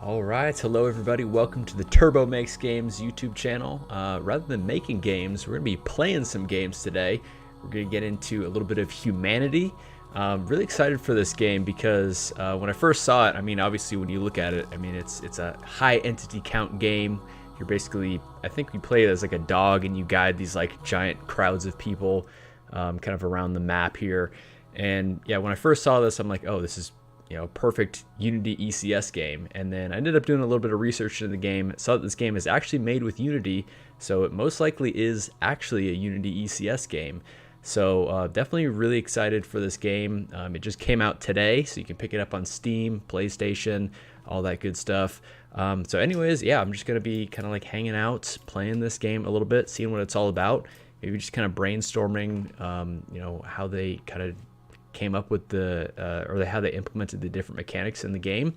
Alright, hello everybody, welcome to the Turbo Makes Games YouTube channel. Rather than making games, we're going to be playing some games today. We're going to get into a little bit of humanity. Really excited for this game because when I first saw it, I mean obviously when you look at it, I mean it's a high entity count game. You're basically, I think you play it as like a dog and you guide these like giant crowds of people kind of around the map here. And yeah, when I first saw this, I'm like, oh, this is perfect Unity ECS game. And then I ended up doing a little bit of research into the game, saw that this game is actually made with Unity, so it most likely is actually a Unity ECS game. So definitely really excited for this game. It just came out today, so you can pick it up on Steam, PlayStation, all that good stuff. So anyways, yeah, I'm just going to be kind of like hanging out, playing this game a little bit, seeing what it's all about. Maybe just kind of brainstorming, how they kind of came up with how they implemented the different mechanics in the game.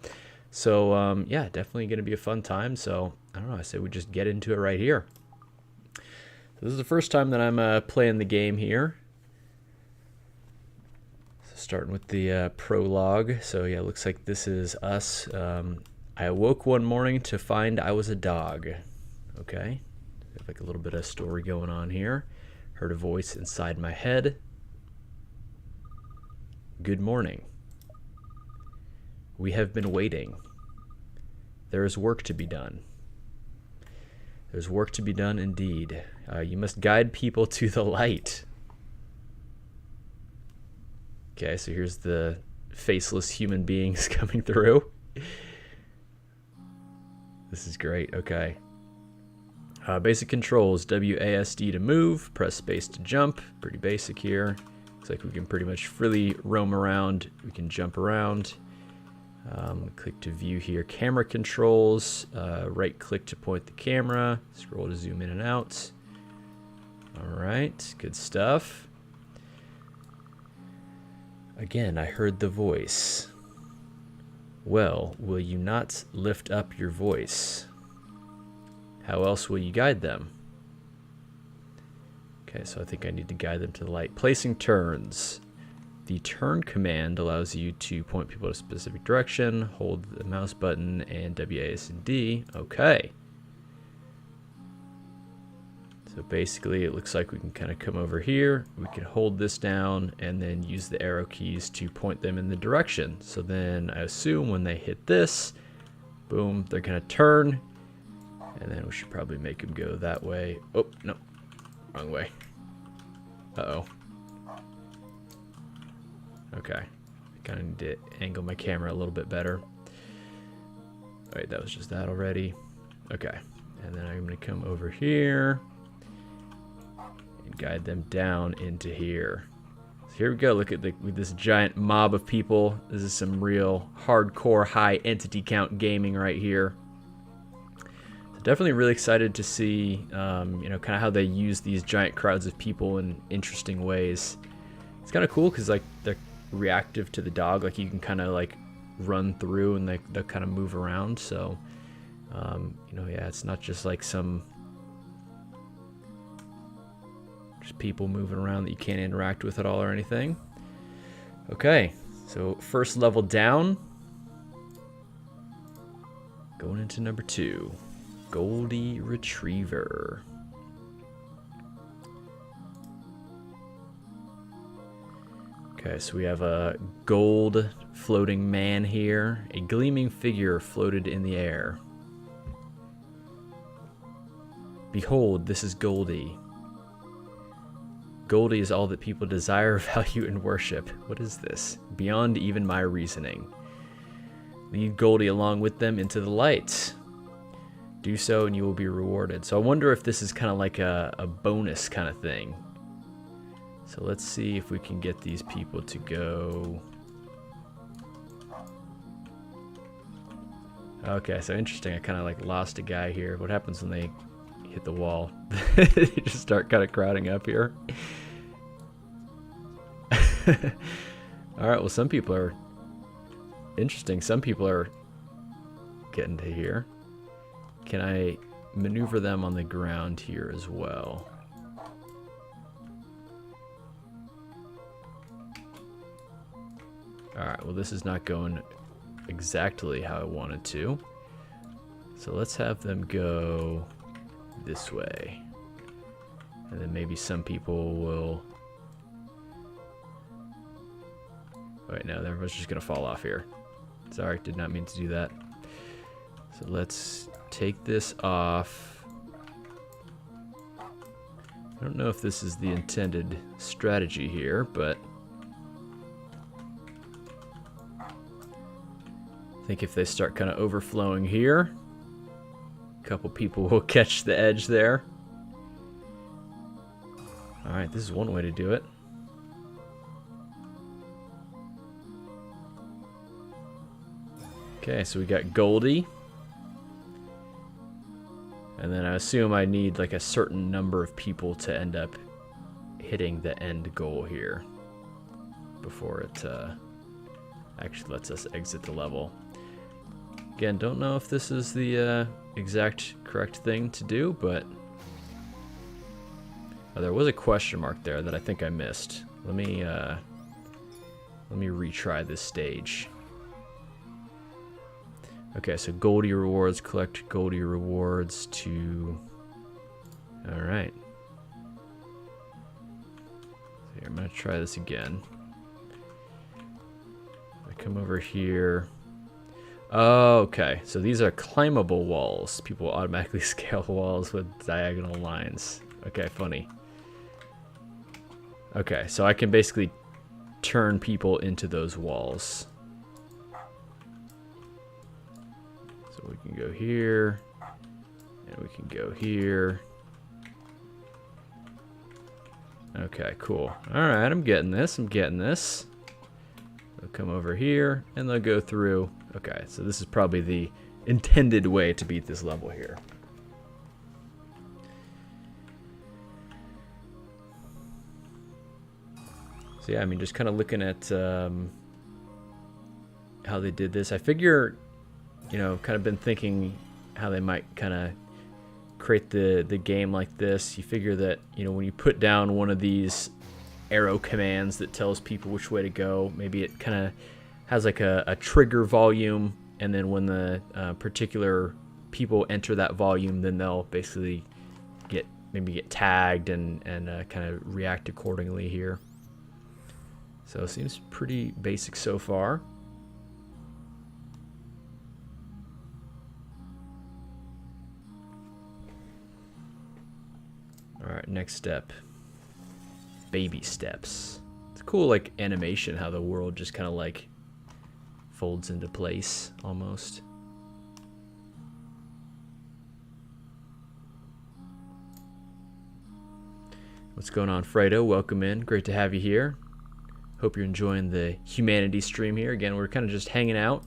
So yeah, definitely going to be a fun time. So I don't know, I say we just get into it right here. So this is the first time that I'm playing the game here. So starting with the prologue. So yeah, looks like this is us. I awoke one morning to find I was a dog. Okay, have like a little bit of story going on here. Heard a voice inside my head. Good morning. We have been waiting. There is work to be done. There's work to be done indeed. You must guide people to the light. Okay, so here's the faceless human beings coming through. This is great, okay. Basic controls, WASD to move, press space to jump. Pretty basic here. Looks like we can pretty much freely roam around. We can jump around. Click to view here. Camera controls. Right click to point the camera. Scroll to zoom in and out. All right, good stuff. Again, I heard the voice. Well, will you not lift up your voice? How else will you guide them? Okay, so I think I need to guide them to the light. Placing turns. The turn command allows you to point people to a specific direction, hold the mouse button, and WASD. Okay. So basically it looks like we can kind of come over here. We can hold this down and then use the arrow keys to point them in the direction. So then I assume when they hit this, boom, they're going to turn. And then we should probably make them go that way. Oh, no. Wrong way. Uh-oh. Okay. I kind of need to angle my camera a little bit better. Alright, that was just that already. Okay. And then I'm going to come over here and guide them down into here. So here we go. Look at this giant mob of people. This is some real hardcore high entity count gaming right here. Definitely really excited to see, kind of how they use these giant crowds of people in interesting ways. It's kind of cool because like they're reactive to the dog. Like you can kind of like run through and they'll kind of move around. So, yeah, it's not just like just people moving around that you can't interact with at all or anything. Okay, so first level down. Going into number 2. Goldie Retriever. Okay, so we have a gold floating man here. A gleaming figure floated in the air. Behold, this is Goldie. Goldie is all that people desire, value, and worship. What is this? Beyond even my reasoning. Lead Goldie along with them into the light. Do so and you will be rewarded. So I wonder if this is kind of like a bonus kind of thing. So let's see if we can get these people to go. Okay, so interesting. I kind of like lost a guy here. What happens when they hit the wall? They just start kind of crowding up here. All right, well, some people are interesting. Some people are getting to here. Can I maneuver them on the ground here as well? Alright, well this is not going exactly how I wanted to. So let's have them go this way. And then maybe some people will... Wait, no, everyone's just gonna fall off here. Sorry, did not mean to do that. So let's take this off. I don't know if this is the intended strategy here, but I think if they start kind of overflowing here, a couple people will catch the edge there. Alright, this is one way to do it. Okay, so we got Goldie. And then I assume I need like a certain number of people to end up hitting the end goal here before it actually lets us exit the level. Again, don't know if this is the exact correct thing to do, but there was a question mark there that I think I missed. Let me retry this stage. Okay, so Goldie rewards, collect Goldie rewards to... Alright. So here, I'm going to try this again. I come over here. Oh, okay, so these are climbable walls. People automatically scale walls with diagonal lines. Okay, funny. Okay, so I can basically turn people into those walls. So we can go here, and we can go here. Okay, cool. Alright, I'm getting this, They'll come over here, and they'll go through. Okay, so this is probably the intended way to beat this level here. So yeah, I mean, just kind of looking at how they did this. I figure, you know, kind of been thinking how they might kind of create the game like this. You figure that, you know, when you put down one of these arrow commands that tells people which way to go, maybe it kind of has like a trigger volume, and then when the particular people enter that volume, then they'll basically maybe get tagged and kind of react accordingly here. So it seems pretty basic so far. Alright, next step. Baby steps. It's cool, like, animation, how the world just kind of, like, folds into place, almost. What's going on, Fredo? Welcome in. Great to have you here. Hope you're enjoying the humanity stream here. Again, we're kind of just hanging out.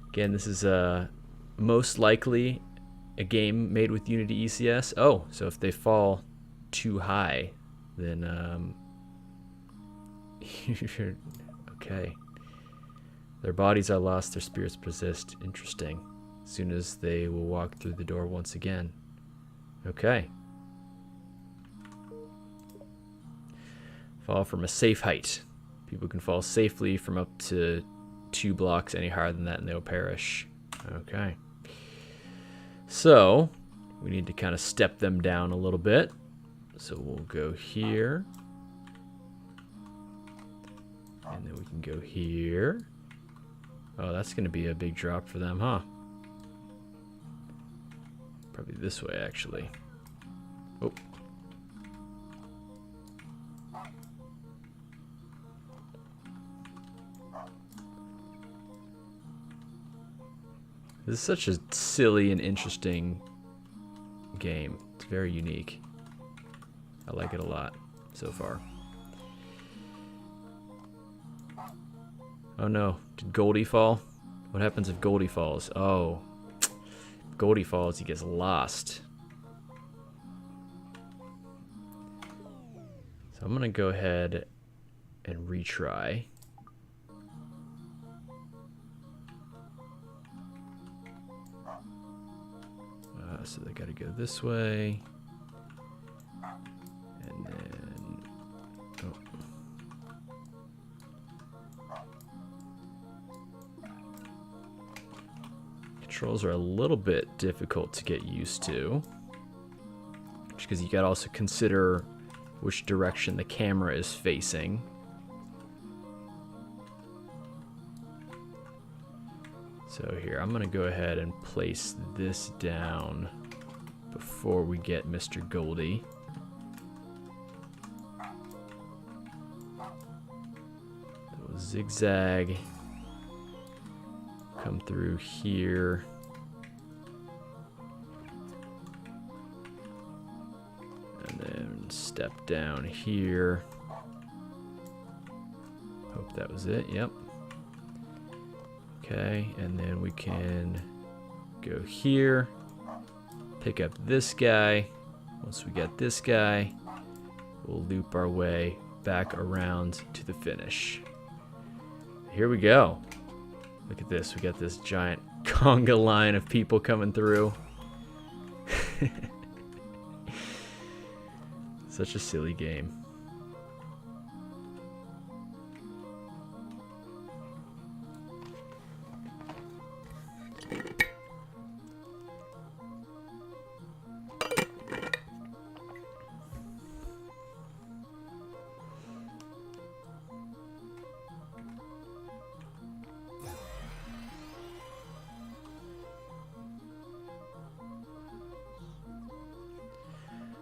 Again, this is most likely a game made with Unity ECS. Oh, so if they fall too high, then okay. Their bodies are lost, their spirits persist. Interesting. As soon as they will walk through the door once again. Okay. Fall from a safe height. People can fall safely from up to 2 blocks. Any higher than that and they'll perish. Okay. So, we need to kind of step them down a little bit. So we'll go here. And then we can go here. Oh, that's going to be a big drop for them, huh? Probably this way, actually. Oh. This is such a silly and interesting game. It's very unique. I like it a lot so far. Oh no, did Goldie fall? What happens if Goldie falls? Oh, if Goldie falls, he gets lost. So I'm gonna go ahead and retry. So they gotta go this way. And then... Oh. Controls are a little bit difficult to get used to, because you gotta also consider which direction the camera is facing. So here, I'm gonna go ahead and place this down before we get Mr. Goldie. So zigzag, come through here. And then step down here. Hope that was it, yep. Okay, and then we can go here, pick up this guy. Once we get this guy, we'll loop our way back around to the finish. Here we go. Look at this, we got this giant conga line of people coming through. Such a silly game.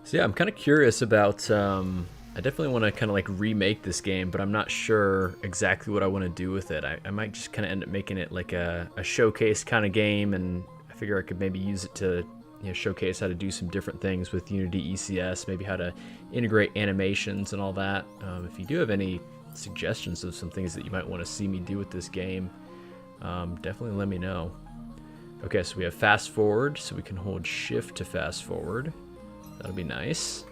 So yeah, I'm kind of curious about, I definitely want to kind of like remake this game, but I'm not sure exactly what I want to do with it. I might just kind of end up making it like a showcase kind of game, and I figure I could maybe use it to, you know, showcase how to do some different things with Unity ECS, maybe how to integrate animations and all that. If you do have any suggestions of some things that you might want to see me do with this game, definitely let me know. Okay, so we have fast forward, so we can hold shift to fast forward. That'll be nice.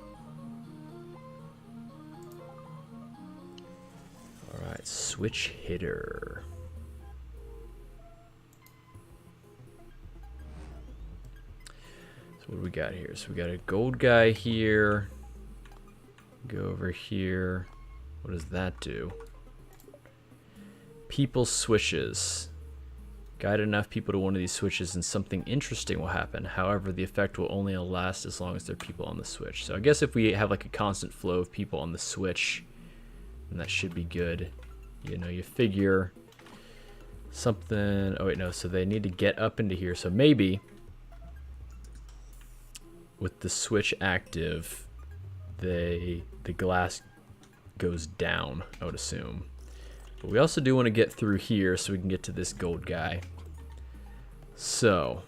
All right, switch hitter. So what do we got here? So we got a gold guy here. Go over here. What does that do? People switches. Guide enough people to one of these switches and something interesting will happen. However, the effect will only last as long as there are people on the switch. So I guess if we have like a constant flow of people on the switch, then that should be good. You know, you figure something... Oh wait, no, so they need to get up into here. So maybe with the switch active, the glass goes down, I would assume. But we also do want to get through here so we can get to this gold guy. So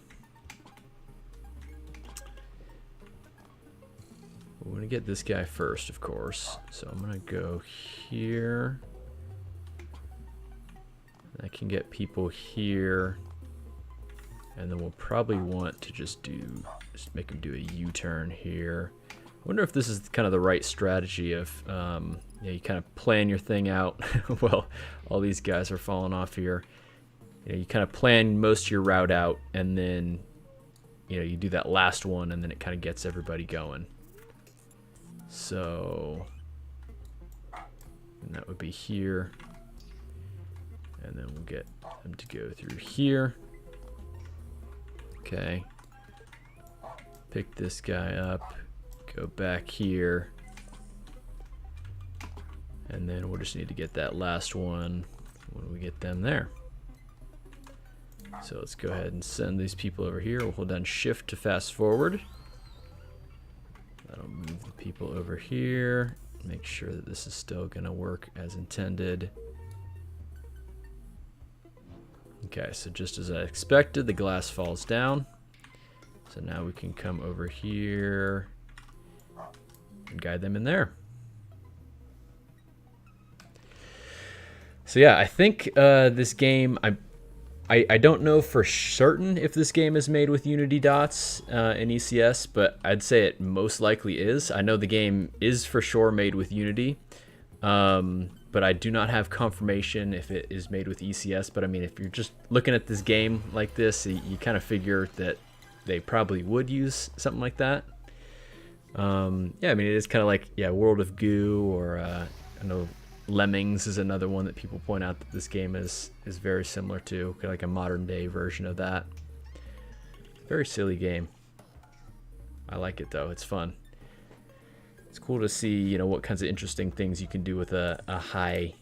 we want to get this guy first, of course. So I'm going to go here. I can get people here. And then we'll probably want to just make them do a U-turn here. I wonder if this is kind of the right strategy of, you kind of plan your thing out. Well, all these guys are falling off here. You know, you kind of plan most of your route out, and then, you know, you do that last one, and then it kind of gets everybody going. So, and that would be here. And then we'll get them to go through here. Okay. Pick this guy up. Go back here. And then we'll just need to get that last one when we get them there. So let's go ahead and send these people over here. We'll hold down shift to fast forward. That'll move the people over here. Make sure that this is still going to work as intended. Okay, so just as I expected, the glass falls down. So now we can come over here and guide them in there. So yeah, I think this game, I don't know for certain if this game is made with Unity dots in ECS, but I'd say it most likely is. I know the game is for sure made with Unity, but I do not have confirmation if it is made with ECS. But I mean, if you're just looking at this game like this, you kind of figure that they probably would use something like that. Yeah, I mean, it is kind of like, yeah, World of Goo, or I know Lemmings is another one that people point out that this game is very similar to, kind of like a modern day version of that. Very silly game. I like it though. It's fun. It's cool to see, you know, what kinds of interesting things you can do with a high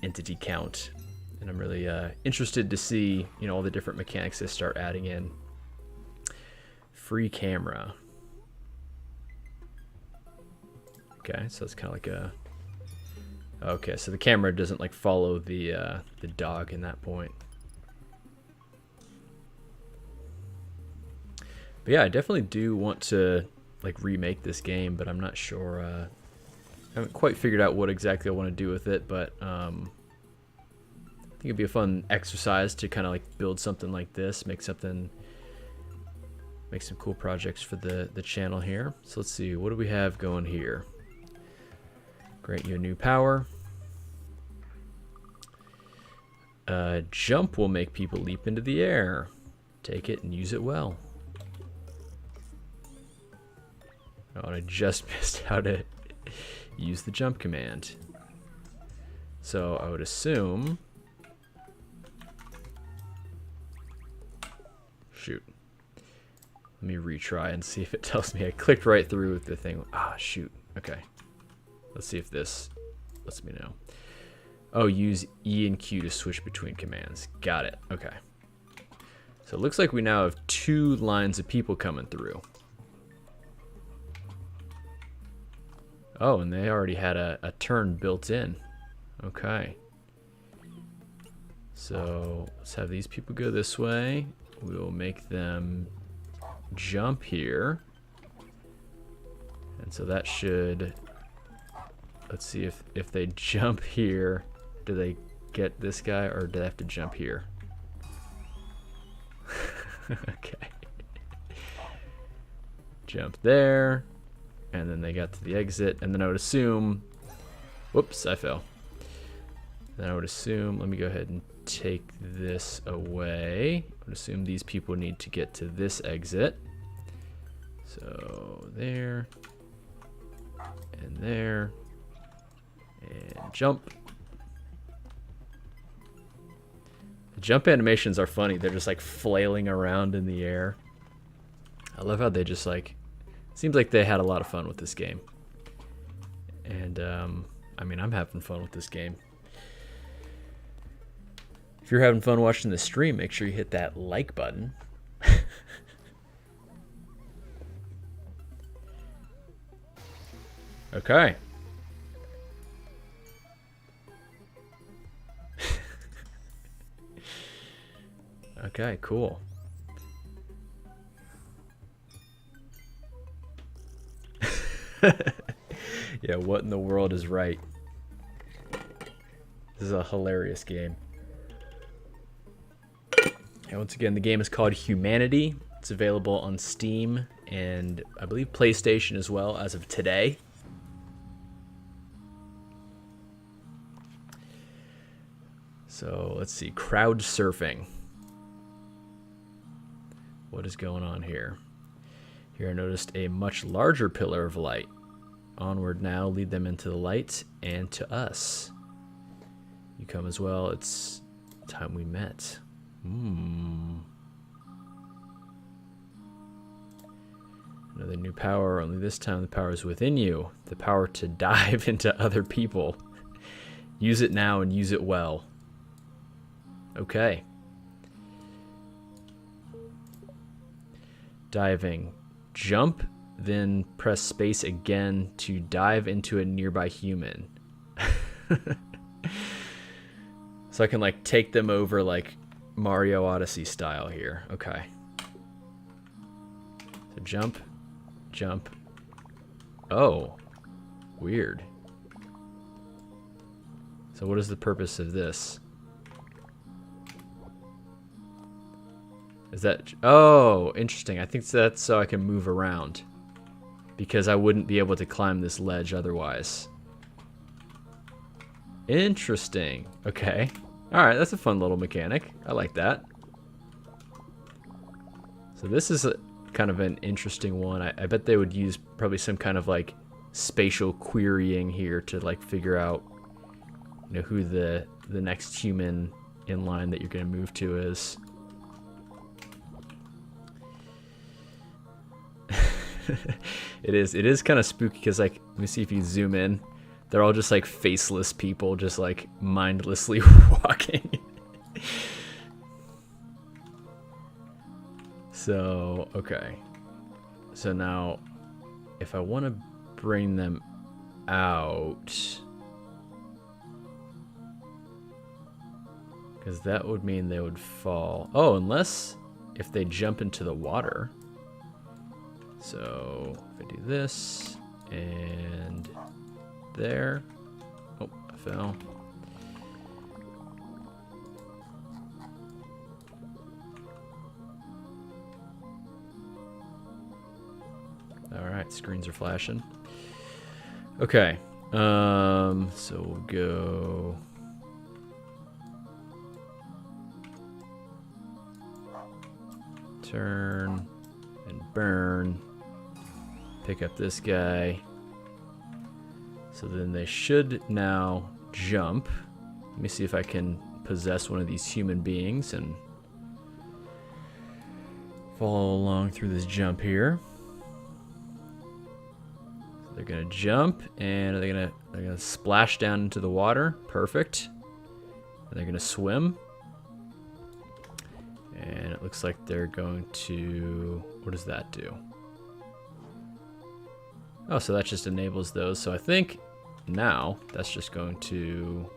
entity count. And I'm really interested to see, you know, all the different mechanics they start adding in. Free camera. Okay, so it's kind of like a... Okay, so the camera doesn't like follow the dog in that point. But yeah, I definitely do want to like remake this game, but I'm not sure. I haven't quite figured out what exactly I want to do with it, but I think it'd be a fun exercise to kind of like build something like this, make some cool projects for the channel here. So let's see, what do we have going here? Grant you a new power. Jump will make people leap into the air. Take it and use it well. Oh, and I just missed how to use the jump command. So I would assume... Shoot. Let me retry and see if it tells me I clicked right through with the thing. Ah, shoot. Okay. Let's see if this lets me know. Oh, use E and Q to switch between commands. Got it. Okay. So it looks like we now have 2 lines of people coming through. Oh, and they already had a turn built in. Okay. So let's have these people go this way. We'll make them jump here. And so that should... Let's see if they jump here, do they get this guy, or do they have to jump here? Okay. Jump there, and then they got to the exit, and then I would assume... Whoops, I fell. Then I would assume, let me go ahead and take this away. I would assume these people need to get to this exit. So there, and there. And jump. The jump animations are funny. They're just like flailing around in the air. I love how they just like... Seems like they had a lot of fun with this game. And I mean, I'm having fun with this game. If you're having fun watching the stream, make sure you hit that like button. Okay. Okay, cool. Yeah, what in the world is right? This is a hilarious game. And once again, the game is called Humanity. It's available on Steam and I believe PlayStation as well as of today. So let's see, crowd surfing. What is going on here? Here I noticed a much larger pillar of light. Onward now, lead them into the light and to us. You come as well, it's time we met. Another new power, only this time the power is within you. The power to dive into other people. Use it now and use it well. Okay. Diving. Jump, then press space again to dive into a nearby human. So I can like take them over like Mario Odyssey style here. Okay. So jump, jump. Oh, weird. So what is the purpose of this? Is that... Oh, interesting. I think that's so I can move around. Because I wouldn't be able to climb this ledge otherwise. Interesting. Okay. Alright, that's a fun little mechanic. I like that. So this is kind of an interesting one. I bet they would use probably some kind of like spatial querying here to like figure out, you know, who the next human in line that you're going to move to is. It is kind of spooky because, like, let me see if you zoom in. They're all just like faceless people, just like mindlessly walking. So, okay. So now, if I want to bring them out, because that would mean they would fall. Oh, unless if they jump into the water. So if I do this and there. Oh, I fell. All right, screens are flashing. Okay, so we'll go. Turn and burn. Pick up this guy. So then they should now jump. Let me see if I can possess one of these human beings and follow along through this jump here. So they're gonna jump and they're gonna splash down into the water. Perfect. And they're gonna swim. And it looks like they're going to, what does that do? Oh, so that just enables those. So I think now that's just going to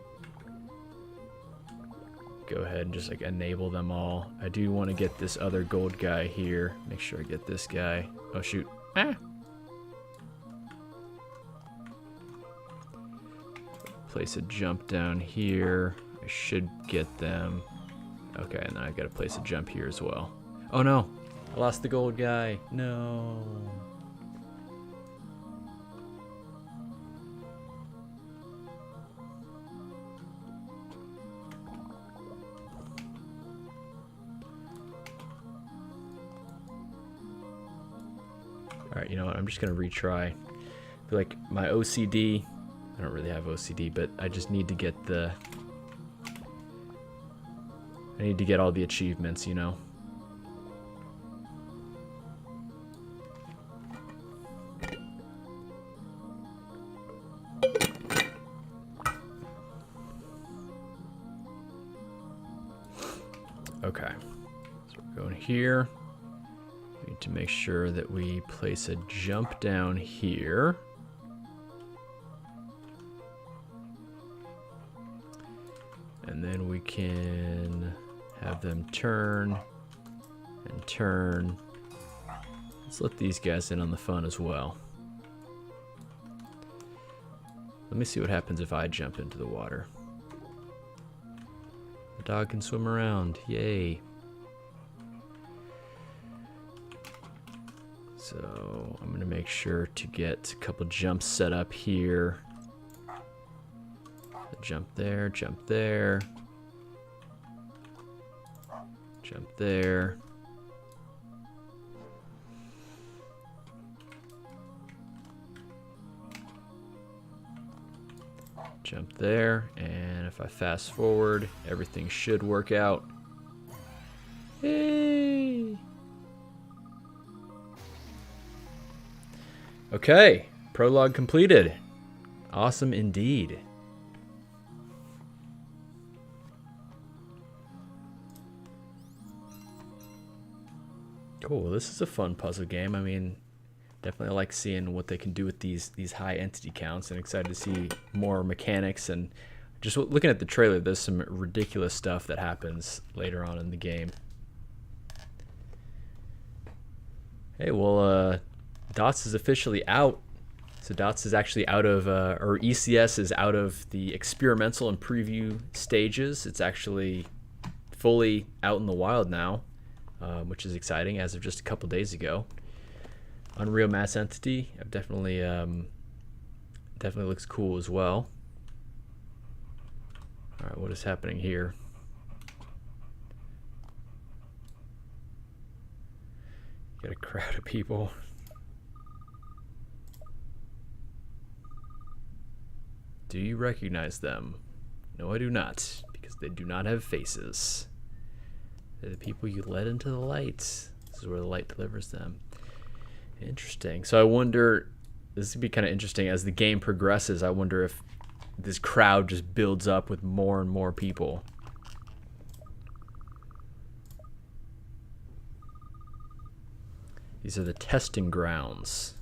go ahead and just like enable them all. I do want to get this other gold guy here. Make sure I get this guy. Oh shoot. Ah. Place a jump down here. I should get them. Okay, and then I gotta place a jump here as well. Oh no, I lost the gold guy. No. Alright, you know what? I'm just going to retry. I feel like my OCD, I don't really have OCD, but I just need to get the... I need to get all the achievements, you know? Okay. So we're going here. We need to make sure that we place a jump down here. And then we can have them turn and turn. Let's let these guys in on the fun as well. Let me see what happens if I jump into the water. The dog can swim around. Yay. So I'm going to make sure to get a couple jumps set up here. Jump there, jump there. Jump there. Jump there, and if I fast forward, everything should work out. Hey! Okay, prologue completed. Awesome indeed. Cool, well, this is a fun puzzle game. I mean, definitely like seeing what they can do with these high entity counts, and excited to see more mechanics. And just looking at the trailer, there's some ridiculous stuff that happens later on in the game. Hey, well, DOTS is officially out. So DOTS is actually out of, or ECS is out of the experimental and preview stages. It's actually fully out in the wild now, which is exciting as of just a couple days ago. Unreal Mass Entity, I've definitely looks cool as well. All right, what is happening here? Got a crowd of people. Do you recognize them? No, I do not, because they do not have faces. They're the people you led into the light. This is where the light delivers them. Interesting. So I wonder, this would be kind of interesting as the game progresses. I wonder if this crowd just builds up with more and more people. These are the testing grounds.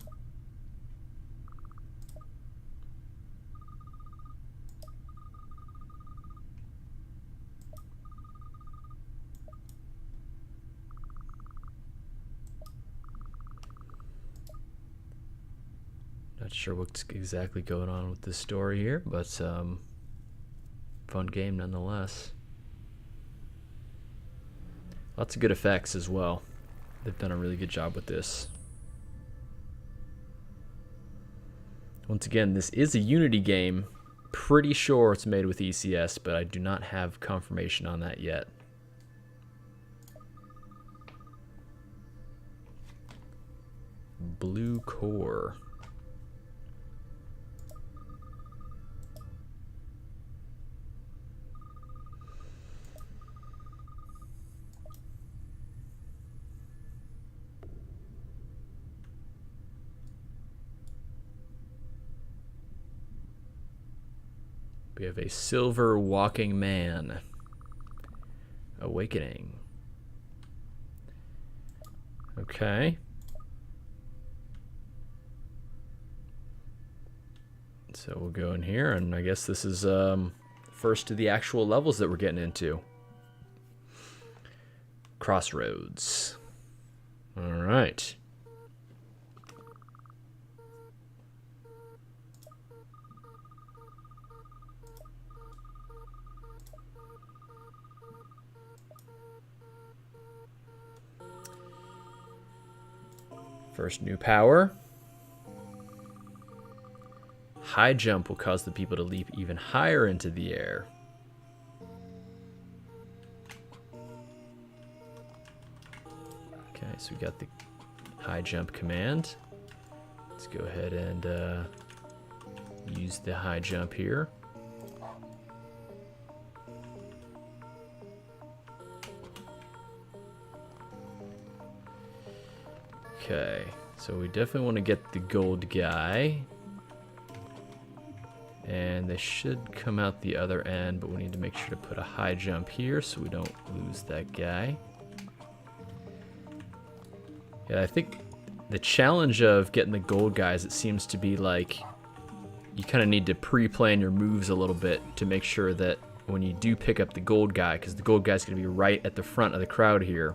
Not sure what's exactly going on with this story here, but fun game nonetheless. Lots of good effects as well. They've done a really good job with this. Once again, this is a Unity game. Pretty sure it's made with ECS, but I do not have confirmation on that yet. Blue core. We have a silver walking man. Awakening. Okay. So we'll go in here, and I guess this is first of the actual levels that we're getting into. Crossroads. All right. First new power. High jump will cause the people to leap even higher into the air. Okay, so we got the high jump command. Let's go ahead and use the high jump here. Okay, so we definitely want to get the gold guy. And they should come out the other end, but we need to make sure to put a high jump here so we don't lose that guy. Yeah, I think the challenge of getting the gold guys, it seems to be like you kind of need to pre-plan your moves a little bit to make sure that when you do pick up the gold guy, because the gold guy's going to be right at the front of the crowd here,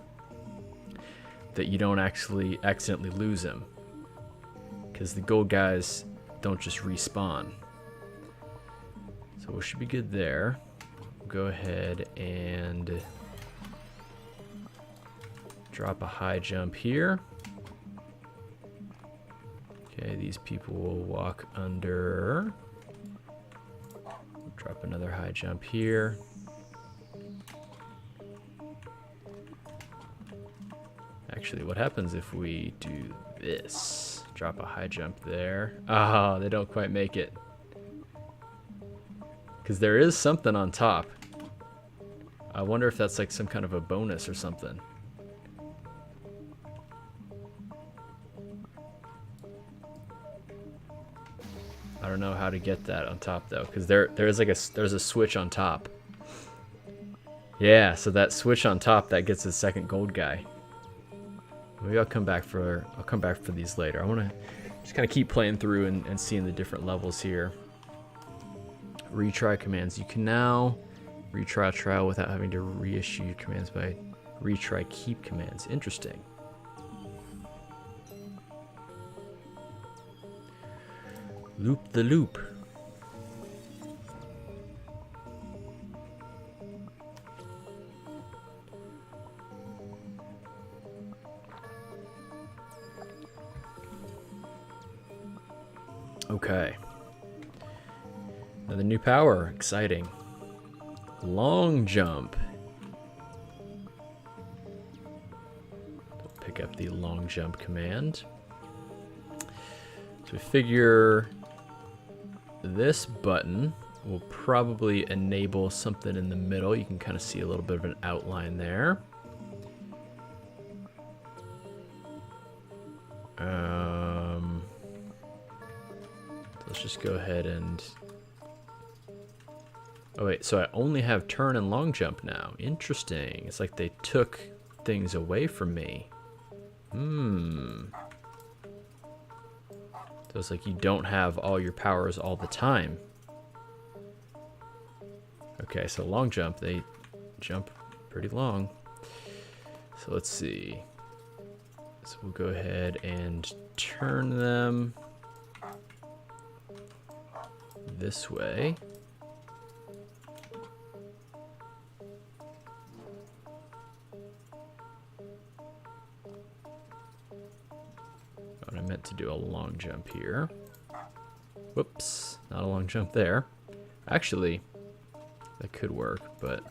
that you don't actually accidentally lose him, because the gold guys don't just respawn. So we should be good there. We'll go ahead and drop a high jump here. Okay, these people will walk under. We'll drop another high jump here. Actually, what happens if we do this? Drop a high jump there. Oh, they don't quite make it. Because there is something on top. I wonder if that's like some kind of a bonus or something. I don't know how to get that on top though, because there's a switch on top. Yeah, so that switch on top that gets the second gold guy. Maybe I'll come back for these later. I want to just kind of keep playing through and seeing the different levels here. Retry commands. You can now retry a trial without having to reissue commands by retry keep commands. Interesting. Loop the loop. Okay. Another new power. Exciting. Long jump. Pick up the long jump command. So we figure this button will probably enable something in the middle. You can kind of see a little bit of an outline there. Let's just go ahead and... Oh wait, so I only have turn and long jump now. Interesting. It's like they took things away from me. So it's like you don't have all your powers all the time. Okay, so long jump, they jump pretty long. So let's see. So we'll go ahead and turn them this way. I meant to do a long jump here. Whoops, not a long jump there. Actually, that could work, but...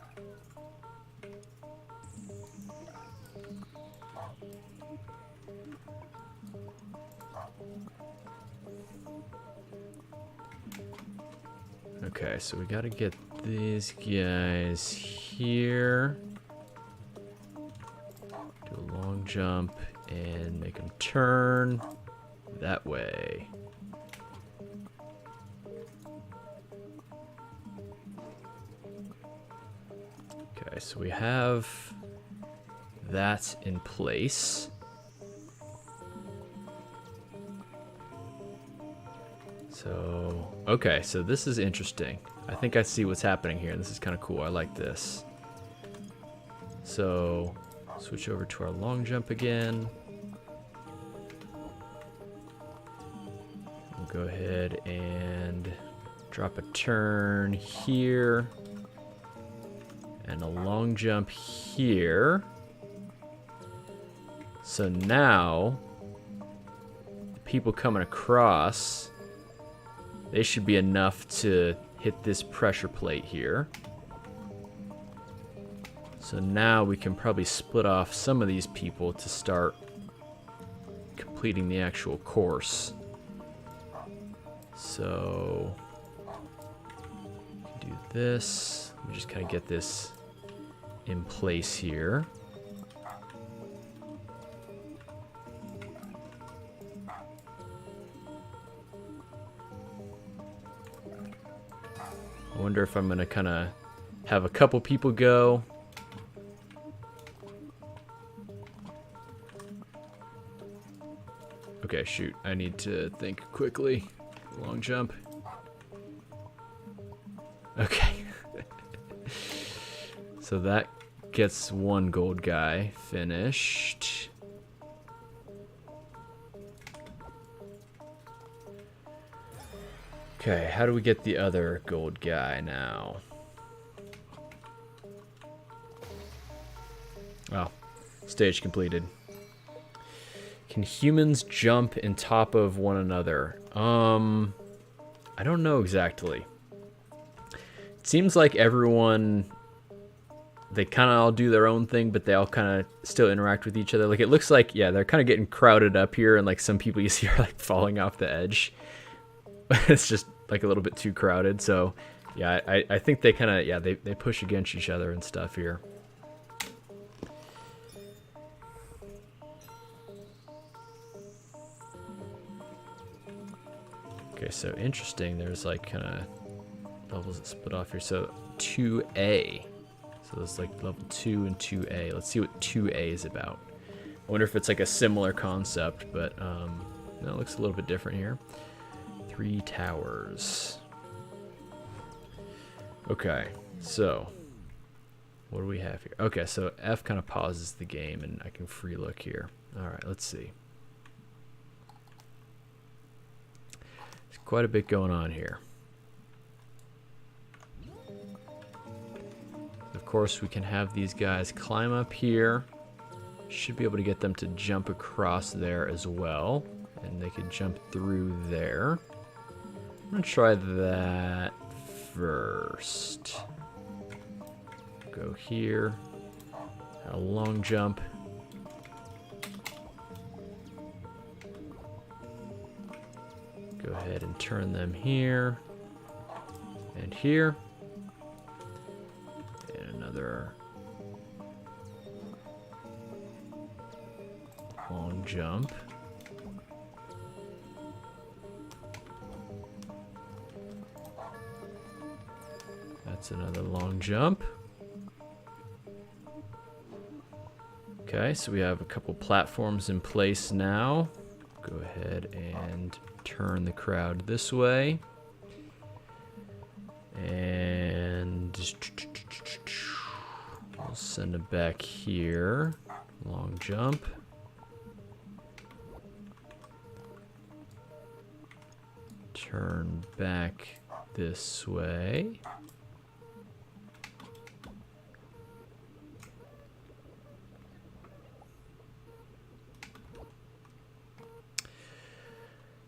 Okay, so we gotta get these guys here. Do a long jump and make them turn that way. Okay, so we have that in place. So, okay, so this is interesting. I think I see what's happening here. This is kind of cool. I like this. So, switch over to our long jump again. We'll go ahead and drop a turn here. And a long jump here. So now, the people coming across, they should be enough to hit this pressure plate here. So now we can probably split off some of these people to start completing the actual course. So, do this. Let me just kind of get this in place here. I wonder if I'm going to kind of have a couple people go. Okay, shoot. I need to think quickly. Long jump. Okay. So that gets one gold guy finished. Okay, how do we get the other gold guy now? Oh, stage completed. Can humans jump in top of one another? I don't know exactly. It seems like everyone, they kind of all do their own thing, but they all kind of still interact with each other. Like, it looks like, yeah, they're kind of getting crowded up here, and like some people you see are like falling off the edge. It's just like a little bit too crowded. So yeah, I think they kind of, yeah, they push against each other and stuff here. Okay, so interesting. There's like kind of levels that split off here. So 2A. So there's like level 2 and 2A. Let's see what 2A is about. I wonder if it's like a similar concept, but no, it looks a little bit different here. 3 towers. Okay, so what do we have here? Okay, so F kind of pauses the game and I can free look here. All right, let's see. There's quite a bit going on here. Of course, we can have these guys climb up here. Should be able to get them to jump across there as well. And they can jump through there. I'm gonna try that first. Go here. A long jump. Go ahead and turn them here. And here. And another long jump. That's another long jump. Okay, so we have a couple platforms in place now. Go ahead and turn the crowd this way. And we'll send it back here. Long jump. Turn back this way.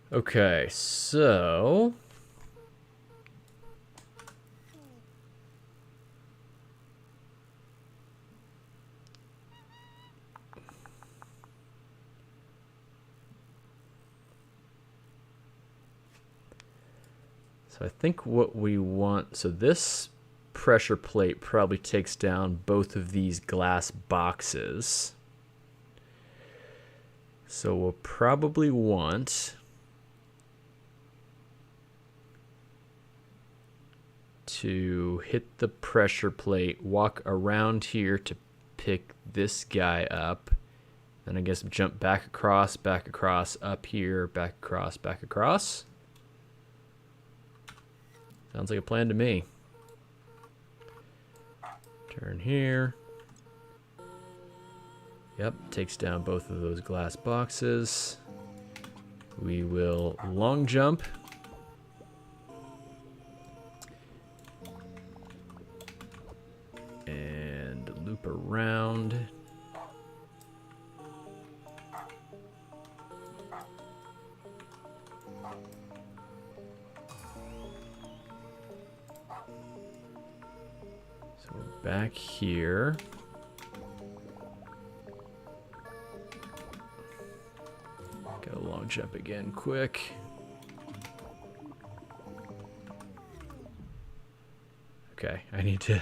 Okay, so I think what we want, so this pressure plate probably takes down both of these glass boxes. So we'll probably want to hit the pressure plate, walk around here to pick this guy up, then I guess jump back across, up here, back across. Sounds like a plan to me. Turn here. Yep, takes down both of those glass boxes. We will long jump. And loop around. So we're back here. Got a long jump again, quick. Okay, I need to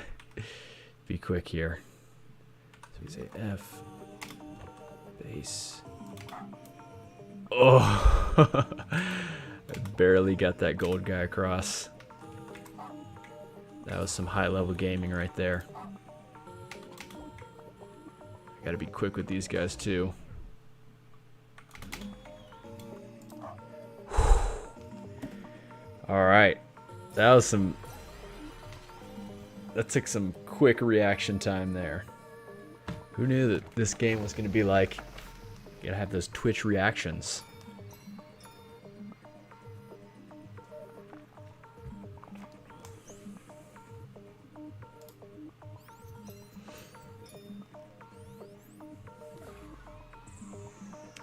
be quick here. So we say F, base. Oh, I barely got that gold guy across. That was some high-level gaming right there. I gotta be quick with these guys too. All right, that took some quick reaction time there. Who knew that this game was gonna be like, you gotta have those Twitch reactions.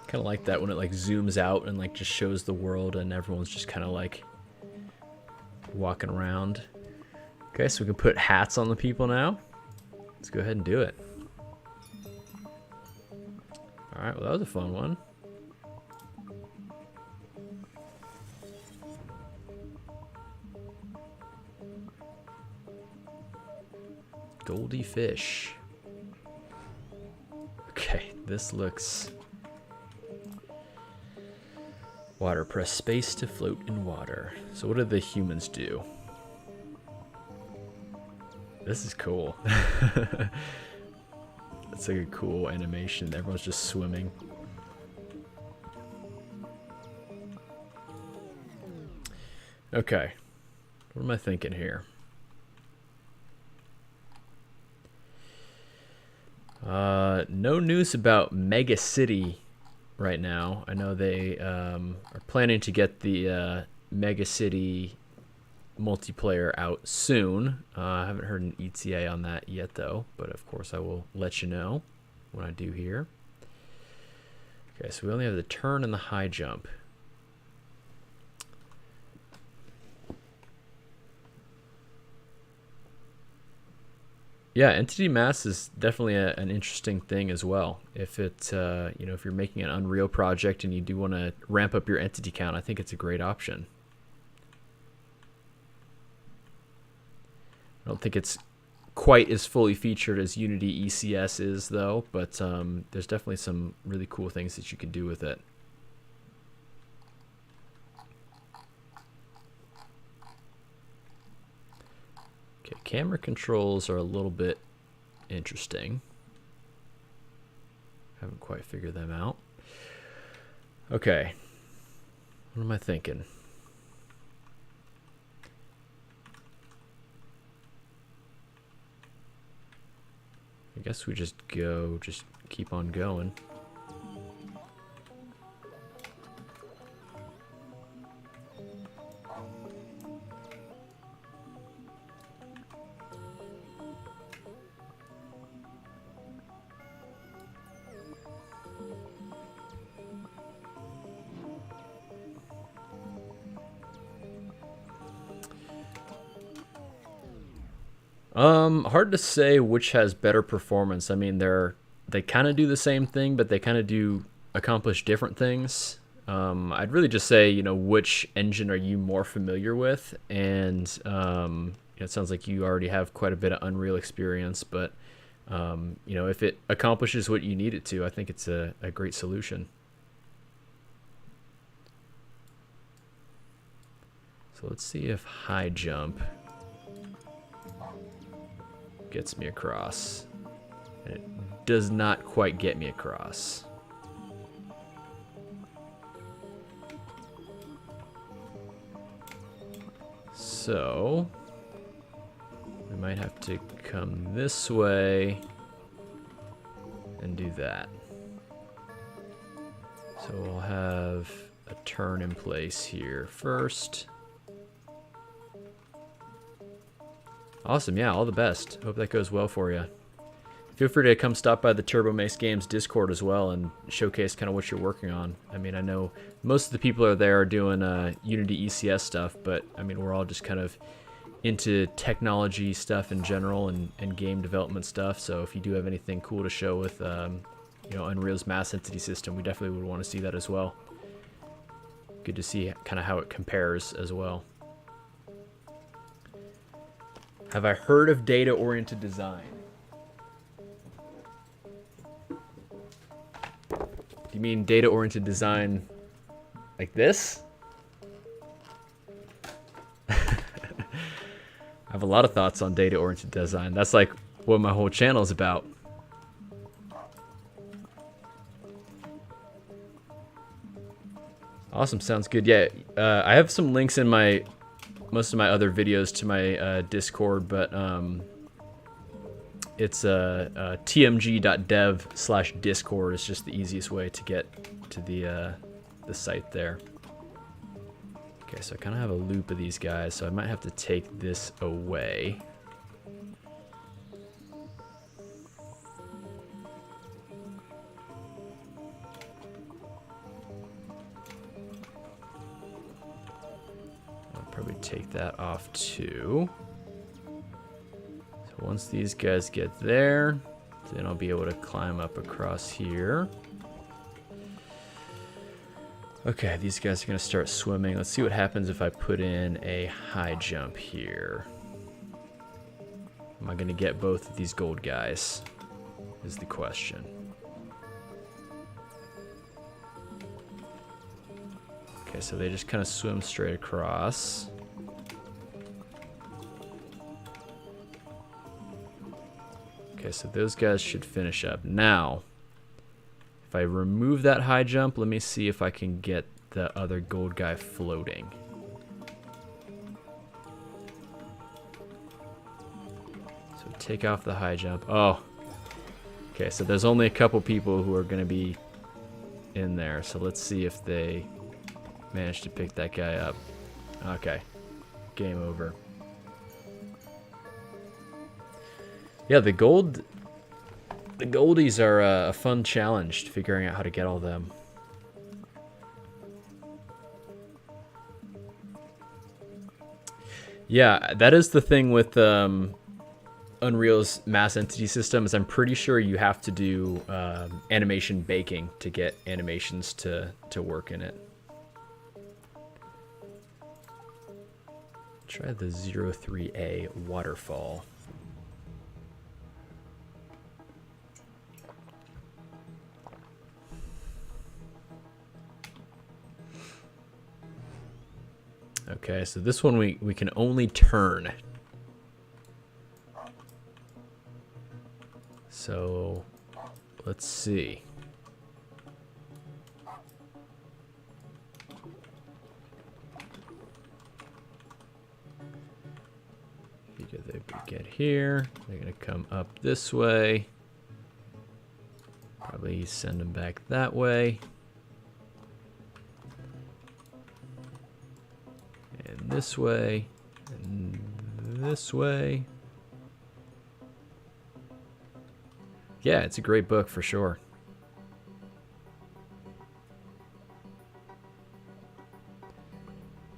Kind of like that when it like zooms out and like just shows the world and everyone's just kind of like walking around. Okay, so we can put hats on the people now. Let's go ahead and do it. All right, well that was a fun one. Goldie fish. Okay, this looks... Water. Press space to float in water. So what do the humans do? This is cool. That's like a cool animation. Everyone's just swimming. Okay. What am I thinking here? No news about Mega City right now. I know they are planning to get the Mega City multiplayer out soon. I haven't heard an ETA on that yet though, but of course I will let you know when I do here. Okay, so we only have the turn and the high jump. Yeah, entity mass is definitely an interesting thing as well. If it, you know, if you're making an Unreal project and you do want to ramp up your entity count, I think it's a great option. I don't think it's quite as fully featured as Unity ECS is, though, but there's definitely some really cool things that you can do with it. Okay, camera controls are a little bit interesting. Haven't quite figured them out. Okay. What am I thinking? I guess we just keep on going. Hard to say which has better performance. I mean, they kind of do the same thing, but they kind of do accomplish different things. I'd really just say, you know, which engine are you more familiar with? And it sounds like you already have quite a bit of Unreal experience, but you know, if it accomplishes what you need it to, I think it's a great solution. So let's see if high jump gets me across. And it does not quite get me across. So we might have to come this way and do that. So we'll have a turn in place here first. Awesome, yeah, all the best. Hope that goes well for you. Feel free to come stop by the Turbo Makes Games Discord as well and showcase kind of what you're working on. I mean, I know most of the people are there doing Unity ECS stuff, but I mean, we're all just kind of into technology stuff in general and game development stuff. So if you do have anything cool to show with you know, Unreal's mass entity system, we definitely would want to see that as well. Good to see kind of how it compares as well. Have I heard of data-oriented design? Do you mean data-oriented design like this? I have a lot of thoughts on data-oriented design. That's like what my whole channel is about. Awesome, sounds good. Yeah, I have some links in most of my other videos to my Discord, but it's tmg.dev/discord is just the easiest way to get to the site there. Okay, so I kind of have a loop of these guys, so I might have to take this away. Probably take that off too. So once these guys get there, then I'll be able to climb up across here. Okay, these guys are gonna start swimming. Let's see what happens if I put in a high jump here. Am I gonna get both of these gold guys? Is the question. Okay, so they just kind of swim straight across. Okay, so those guys should finish up. Now, if I remove that high jump, let me see if I can get the other gold guy floating. So take off the high jump. Oh, okay, so there's only a couple people who are going to be in there. So let's see if they manage to pick that guy up. Okay, game over. Yeah, the goldies are a fun challenge, figuring out how to get all them. Yeah, that is the thing with Unreal's mass entity system, is I'm pretty sure you have to do animation baking to get animations to work in it. Try the 03A waterfall. Okay, so this one we can only turn. So let's see. They get here. They're gonna come up this way. Probably send them back that way. And this way. And this way. Yeah, it's a great book for sure.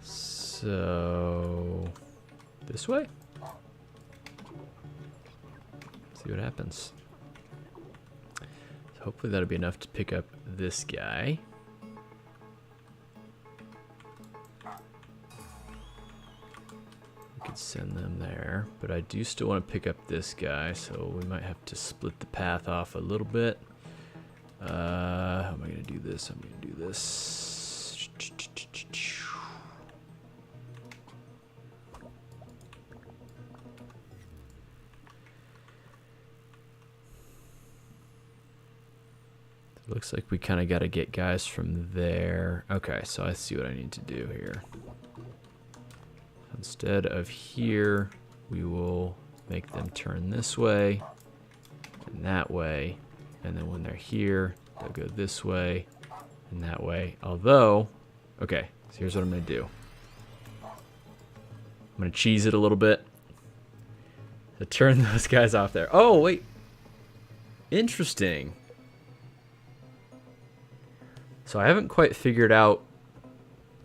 So, this way? See what happens. So hopefully that'll be enough to pick up this guy. We could send them there, but I do still want to pick up this guy, so we might have to split the path off a little bit. How am I going to do this? I'm going to do this. Looks like we kind of got to get guys from there. Okay, so I see what I need to do here. Instead of here, we will make them turn this way and that way. And then when they're here, they'll go this way and that way. Although, okay, so here's what I'm going to do. I'm going to cheese it a little bit to turn those guys off there. Oh, wait. Interesting. So I haven't quite figured out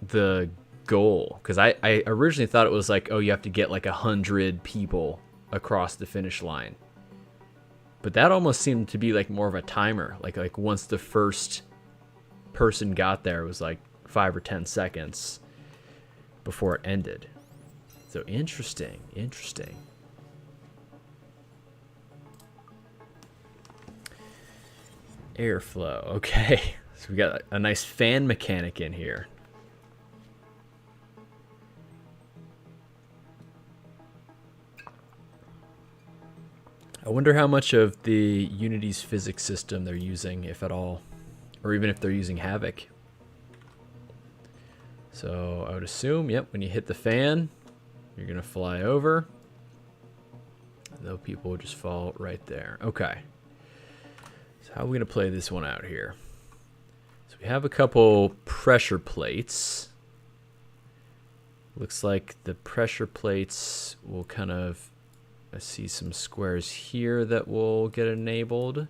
the goal, because I originally thought it was like, oh, you have to get like 100 people across the finish line. But that almost seemed to be like more of a timer. Like once the first person got there, it was like 5 or 10 seconds before it ended. So interesting, interesting. Airflow, okay. So we got a nice fan mechanic in here. I wonder how much of the Unity's physics system they're using, if at all, or even if they're using Havoc. So I would assume, yep, when you hit the fan, you're gonna fly over. Though people will just fall right there. Okay. So how are we gonna play this one out here? So we have a couple pressure plates. Looks like the pressure plates will kind of, I see some squares here that will get enabled.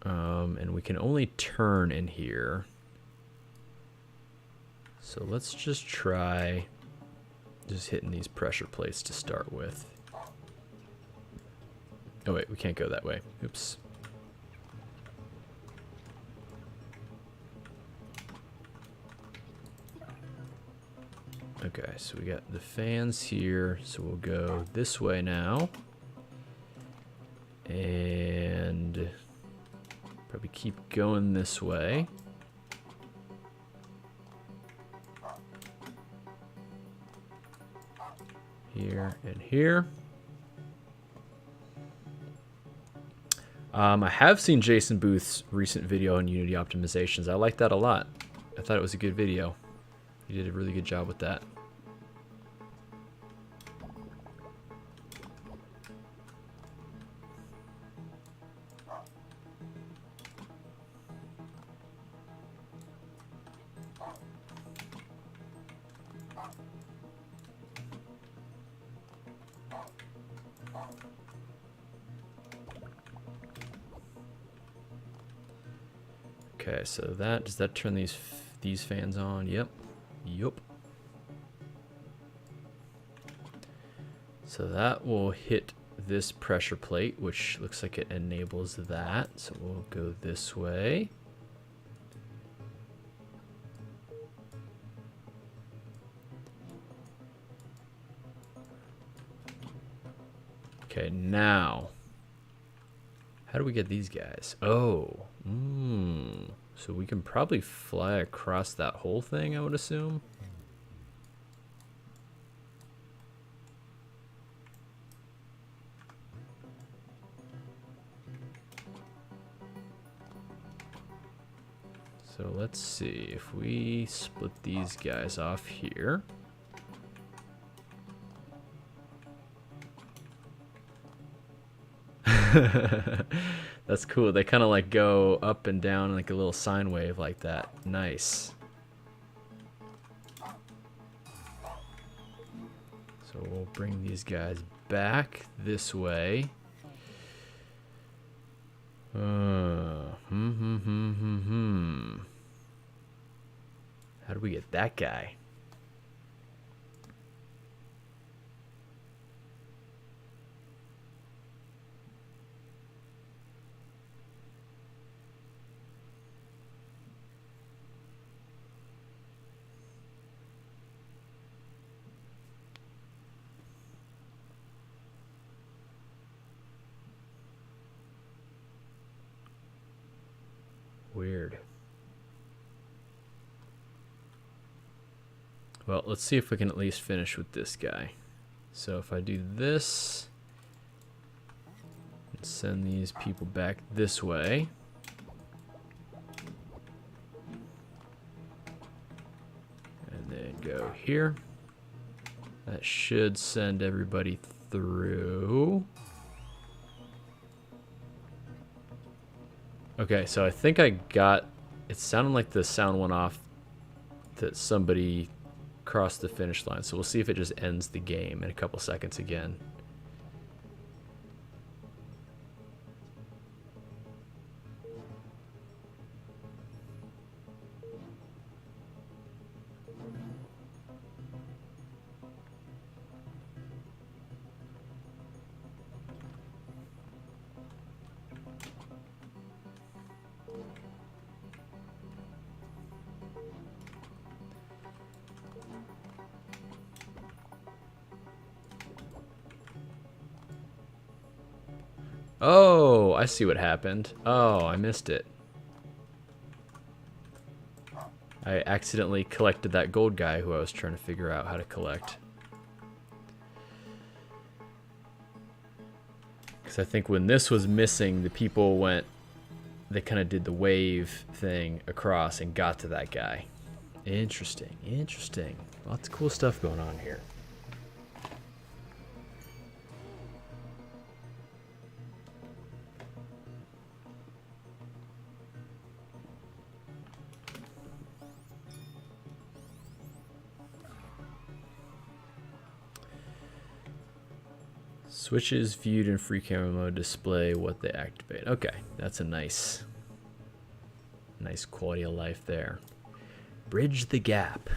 And we can only turn in here. So let's just try just hitting these pressure plates to start with. Oh wait, we can't go that way. Oops. Okay, so we got the fans here, so we'll go this way now. And probably keep going this way. Here and here. I have seen Jason Booth's recent video on Unity optimizations. I like that a lot. I thought it was a good video. He did a really good job with that. Okay, so that, does that turn these fans on? Yep. Yup. So that will hit this pressure plate, which looks like it enables that. So we'll go this way. Okay, now, how do we get these guys? Oh, so we can probably fly across that whole thing, I would assume. So let's see if we split these guys off here. That's cool. They kind of like go up and down like a little sine wave like that. Nice. So we'll bring these guys back this way. How do we get that guy? Weird. Well, let's see if we can at least finish with this guy. So if I do this and send these people back this way. And then go here. That should send everybody through. Okay, so I think I got... It sounded like the sound went off that somebody crossed the finish line. So we'll see if it just ends the game in a couple seconds again. Oh, I see what happened. Oh, I missed it. I accidentally collected that gold guy who I was trying to figure out how to collect. Because I think when this was missing, the people went... They kind of did the wave thing across and got to that guy. Interesting, interesting. Lots of cool stuff going on here. Switches viewed in free camera mode display what they activate. Okay, that's a nice quality of life there. Bridge the gap.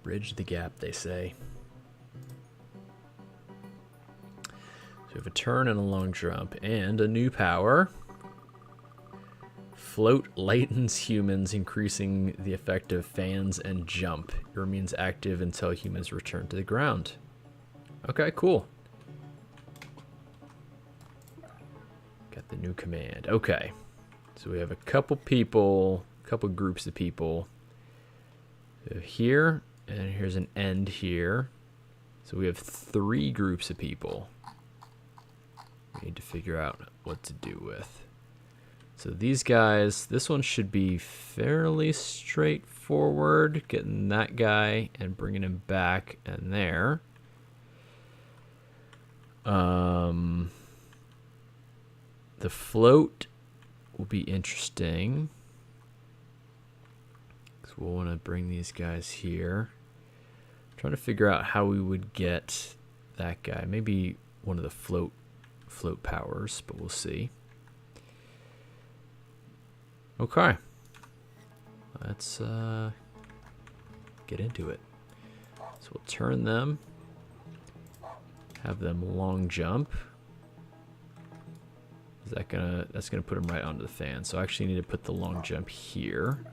Bridge the gap, they say. So we have a turn and a long jump and a new power. Float lightens humans, increasing the effect of fans and jump. It remains active until humans return to the ground. Okay, cool. Got the new command. Okay. So we have a couple people, a couple groups of people. So here, and here's an end here. So we have 3 groups of people. We need to figure out what to do with. So these guys, this one should be fairly straightforward. Getting that guy and bringing him back and there. The float will be interesting. So we'll want to bring these guys here. I'm trying to figure out how we would get that guy. Maybe one of the float powers, but we'll see. Okay, let's get into it. So we'll turn them, have them long jump. Is that that's gonna put them right onto the fan. So I actually need to put the long jump here.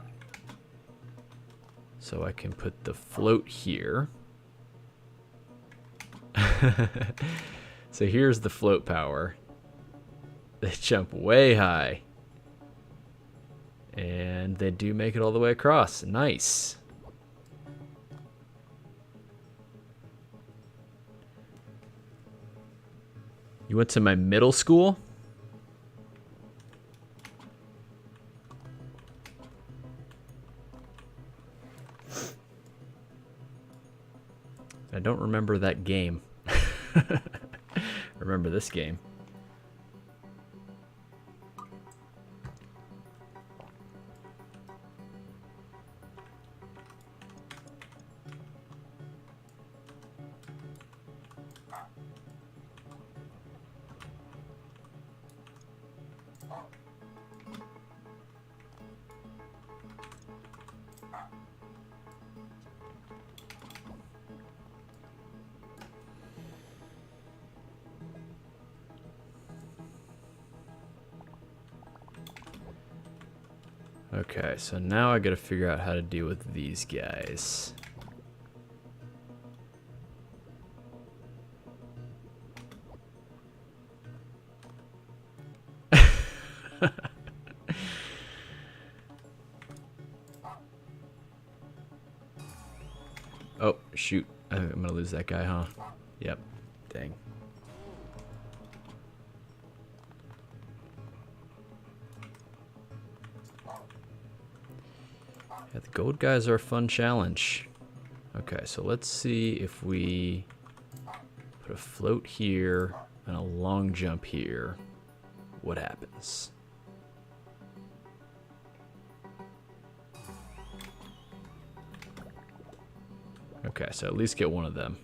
So I can put the float here. So here's the float power. They jump way high. And they do make it all the way across. Nice. You went to my middle school? I don't remember that game. Remember this game. Okay, so now I gotta figure out how to deal with these guys. Oh, shoot. I'm gonna lose that guy, huh? Yep. Dang. Yeah, the gold guys are a fun challenge. Okay, so let's see if we put a float here and a long jump here. What happens? Okay, so at least get one of them.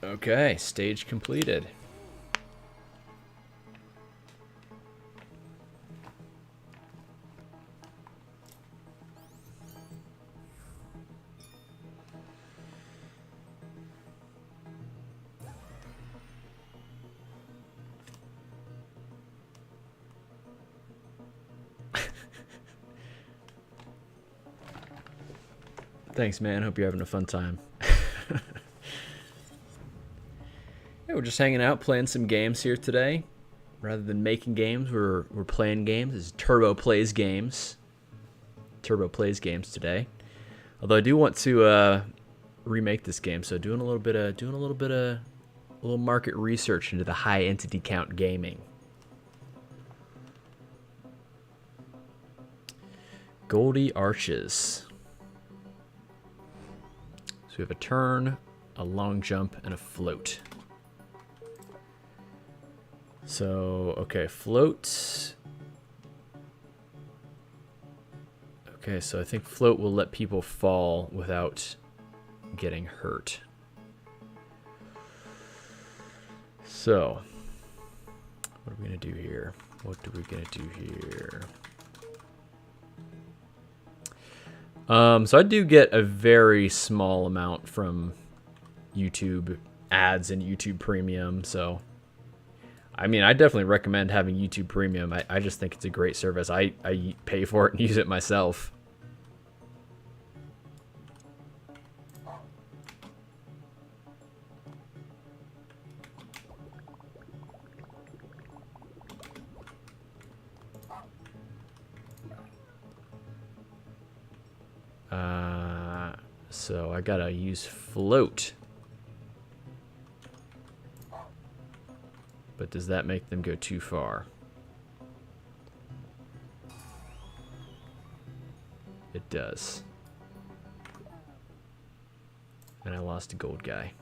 Okay, stage completed. Thanks, man. Hope you're having a fun time. Yeah, we're just hanging out, playing some games here today. Rather than making games, we're playing games. This is Turbo Plays Games. Turbo Plays Games today. Although I do want to remake this game, so doing a little market research into the high entity count gaming. Goldie Arches. So we have a turn, a long jump, and a float. So, okay, float. Okay, so I think float will let people fall without getting hurt. So, what are we gonna do here? What are we gonna do here? So I do get a very small amount from YouTube ads and YouTube Premium, so I mean, I definitely recommend having YouTube Premium. I just think it's a great service. I pay for it and use it myself. So I gotta use float. But does that make them go too far? It does. And I lost a gold guy.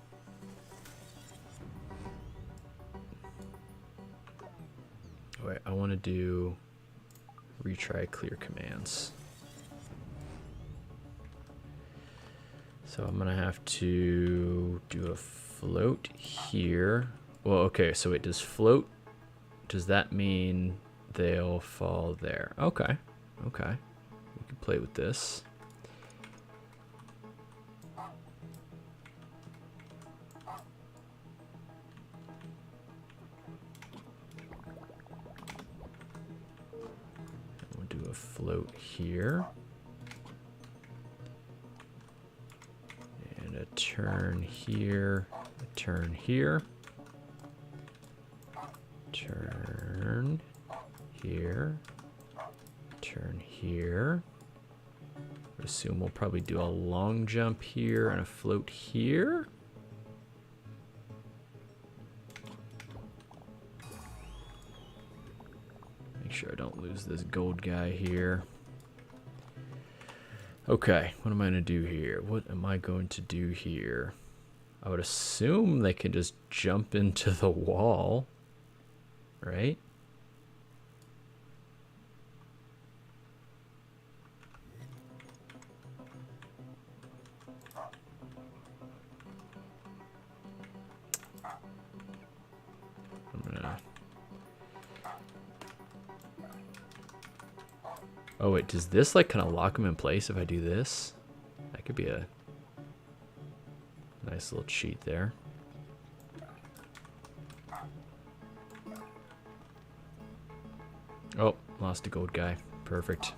Wait, I want to do retry clear commands. So I'm gonna have to do a float here. Well, okay, so wait, does float, does that mean they'll fall there? Okay, okay. We can play with this. We'll do a float here. And a turn here, a turn here. Turn here, here. I assume we'll probably do a long jump here and a float here. Make sure I don't lose this gold guy here. Okay, what am I going to do here? What am I going to do here? I would assume they can just jump into the wall, right? Oh wait, does this like kind of lock them in place if I do this? That could be a nice little cheat there. Oh, lost a gold guy. Perfect.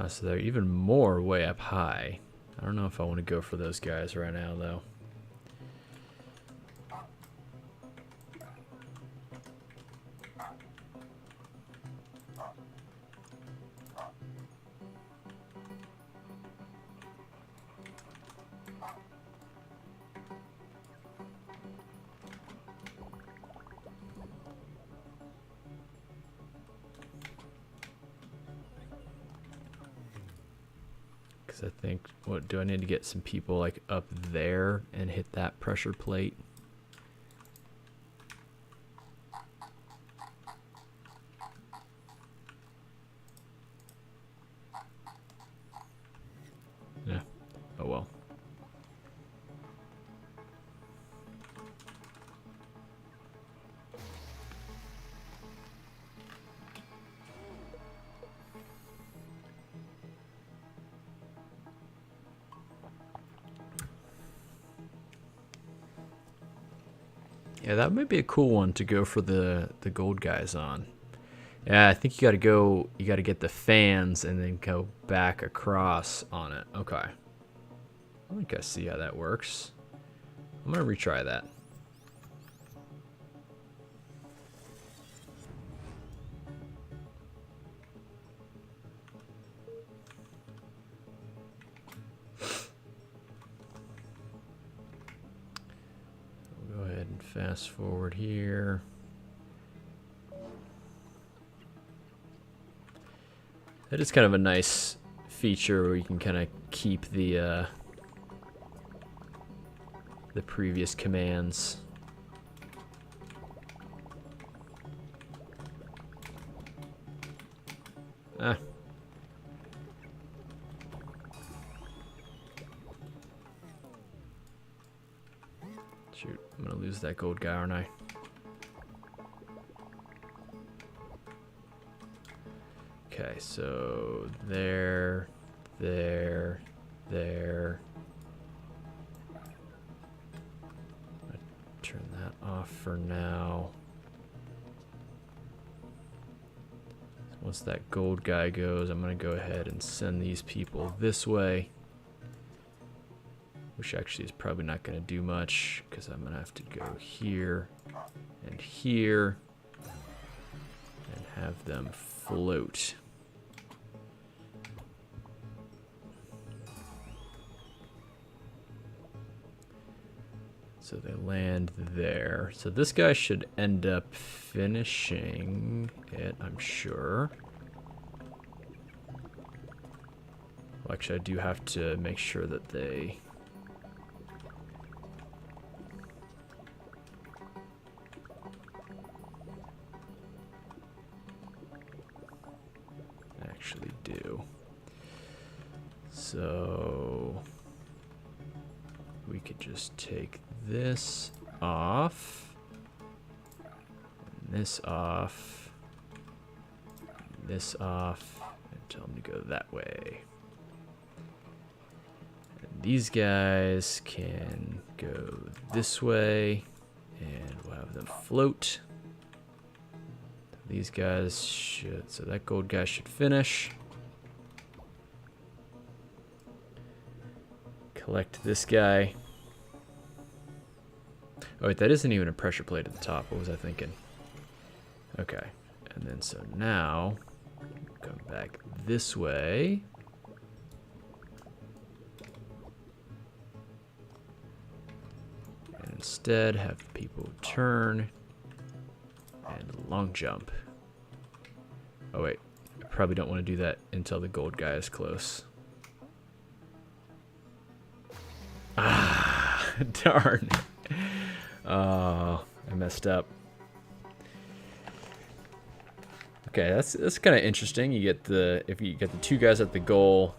So they're even more way up high. I don't know if I want to go for those guys right now, though. I think, what do I need to get some people like up there and hit that pressure plate? Yeah. Oh well. Yeah, that might be a cool one to go for the gold guys on. Yeah, I think you gotta get the fans and then go back across on it. Okay. I think I see how that works. I'm gonna retry that. Fast forward here. That is kind of a nice feature where you can kind of keep the previous commands. Ah. Shoot, I'm gonna lose that gold guy, aren't I? Okay, so there. Turn that off for now. Once that gold guy goes, I'm gonna go ahead and send these people this way. Which actually is probably not going to do much because I'm going to have to go here and here and have them float. So they land there. So this guy should end up finishing it, I'm sure. Well, actually, I do have to make sure that they... actually do. So we could just take this off. This off. This off. And tell them to go that way. And these guys can go this way. And we'll have them float. These guys should, so that gold guy should finish. Collect this guy. Oh wait, that isn't even a pressure plate at the top. What was I thinking? Okay, and then so now, come back this way. And instead have people turn and long jump. Oh wait, I probably don't want to do that until the gold guy is close. Ah, darn. Oh, I messed up. Okay, that's kind of interesting. You get if you get the two guys at the goal.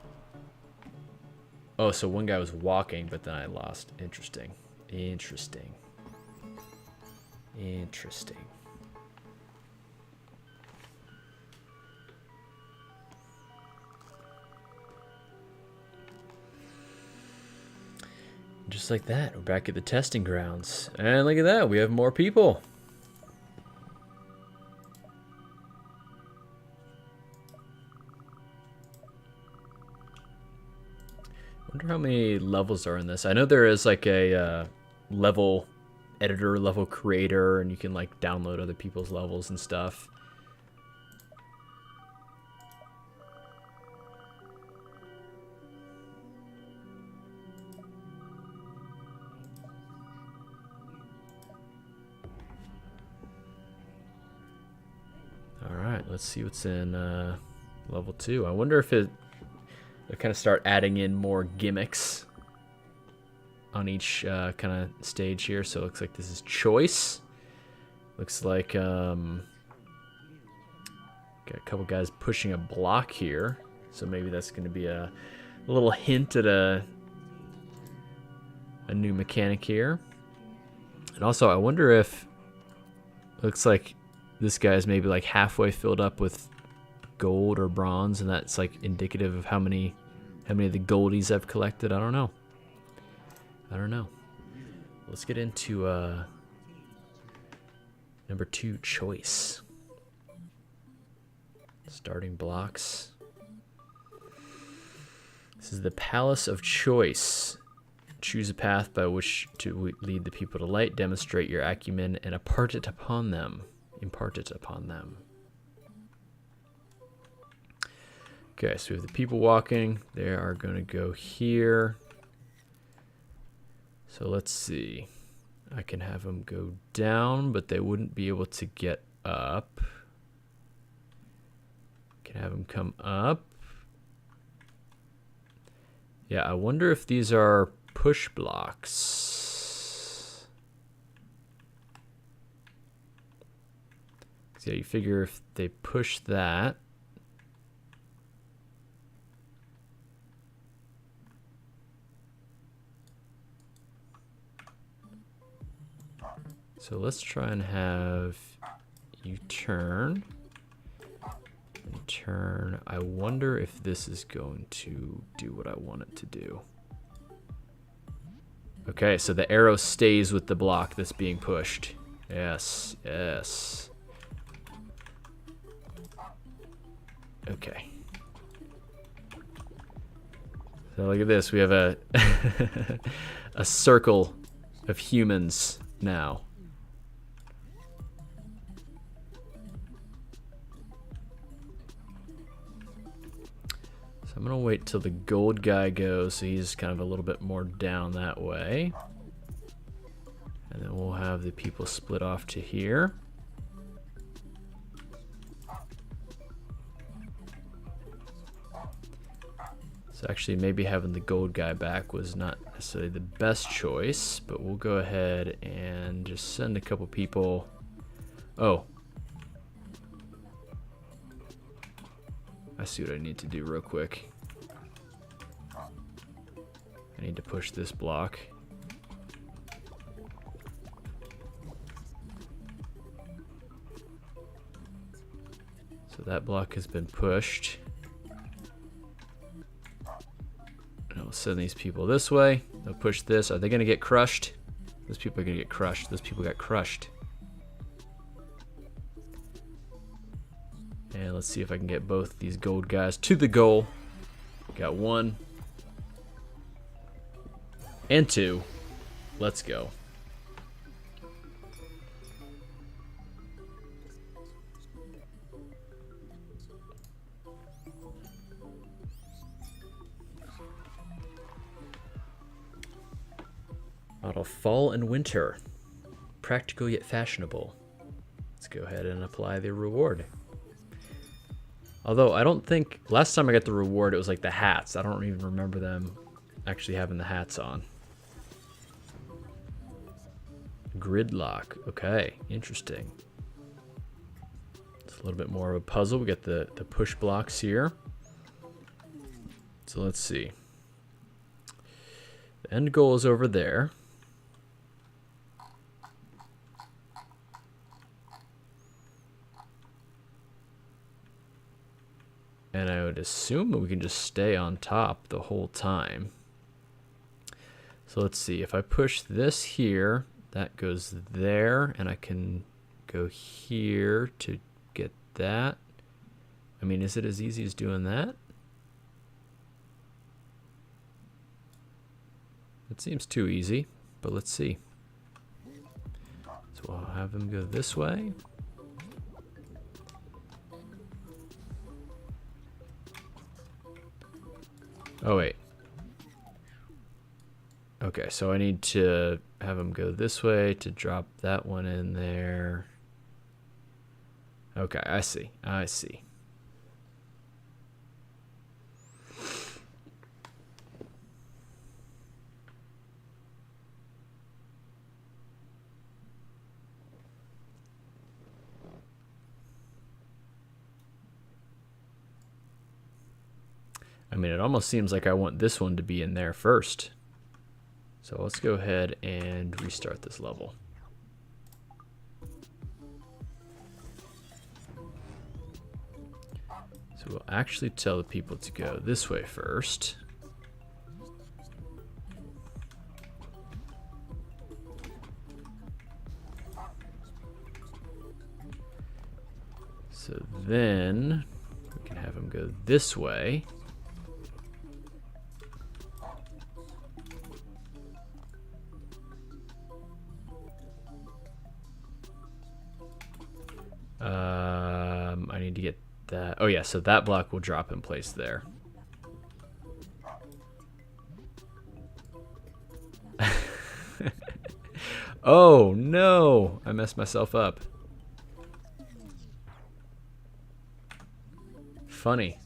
Oh, so one guy was walking, but then I lost. Interesting. Interesting. Interesting. Just like that, we're back at the testing grounds. And look at that, we have more people. Wonder how many levels are in this. I know there is like a level editor, level creator, and you can like download other people's levels and stuff. Let's see what's in level 2. I wonder if they'll kind of start adding in more gimmicks on each kind of stage here. So it looks like this is choice. Looks like got a couple guys pushing a block here. So maybe that's going to be a little hint at a new mechanic here. And also, I wonder if it looks like this guy's maybe like halfway filled up with gold or bronze, and that's like indicative of how many of the goldies I've collected. I don't know. Let's get into number 2, choice. Starting blocks. This is the Palace of Choice. Choose a path by which to lead the people to light, demonstrate your acumen, and impart it upon them. Okay, so we have the people walking. They are going to go here. So let's see. I can have them go down, but they wouldn't be able to get up. Can have them come up. Yeah, I wonder if these are push blocks. Yeah, you figure if they push that, so let's try and have you turn. Turn. I wonder if this is going to do what I want it to do. Okay, so the arrow stays with the block that's being pushed. Yes, yes. Okay. So look at this. We have a a circle of humans now. So I'm gonna wait till the gold guy goes, so he's kind of a little bit more down that way. And then we'll have the people split off to here. So actually maybe having the gold guy back was not necessarily the best choice, but we'll go ahead and just send a couple people. Oh. I see what I need to do real quick. I need to push this block. So that block has been pushed. And I'll send these people this way. They'll push this. Are they going to get crushed? Those people are going to get crushed. Those people got crushed. And let's see if I can get both these gold guys to the goal. Got 1 and 2. Let's go. Model fall and winter. Practical yet fashionable. Let's go ahead and apply the reward. Although I don't think, last time I got the reward it was like the hats. I don't even remember them actually having the hats on. Gridlock, okay, interesting. It's a little bit more of a puzzle. We got the push blocks here. So let's see. The end goal is over there. And I would assume we can just stay on top the whole time. So let's see, if I push this here, that goes there, and I can go here to get that. I mean, is it as easy as doing that? It seems too easy, but let's see. So I'll have them go this way. Oh, wait. Okay, so I need to have them go this way to drop that one in there. Okay, I see. I see. I mean, it almost seems like I want this one to be in there first. So let's go ahead and restart this level. So we'll actually tell the people to go this way first. So then we can have them go this way. I need to get that. Oh yeah, so that block will drop in place there. Oh no, I messed myself up. Funny.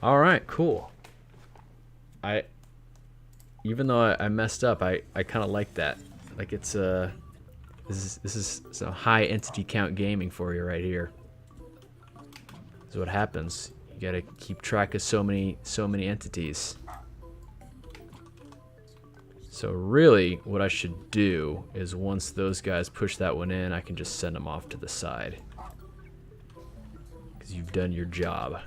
All right, cool. Even though I messed up, I kind of like that. Like it's this is some high entity count gaming for you right here. This is what happens. You gotta keep track of so many entities. So really, what I should do is once those guys push that one in, I can just send them off to the side. Because you've done your job.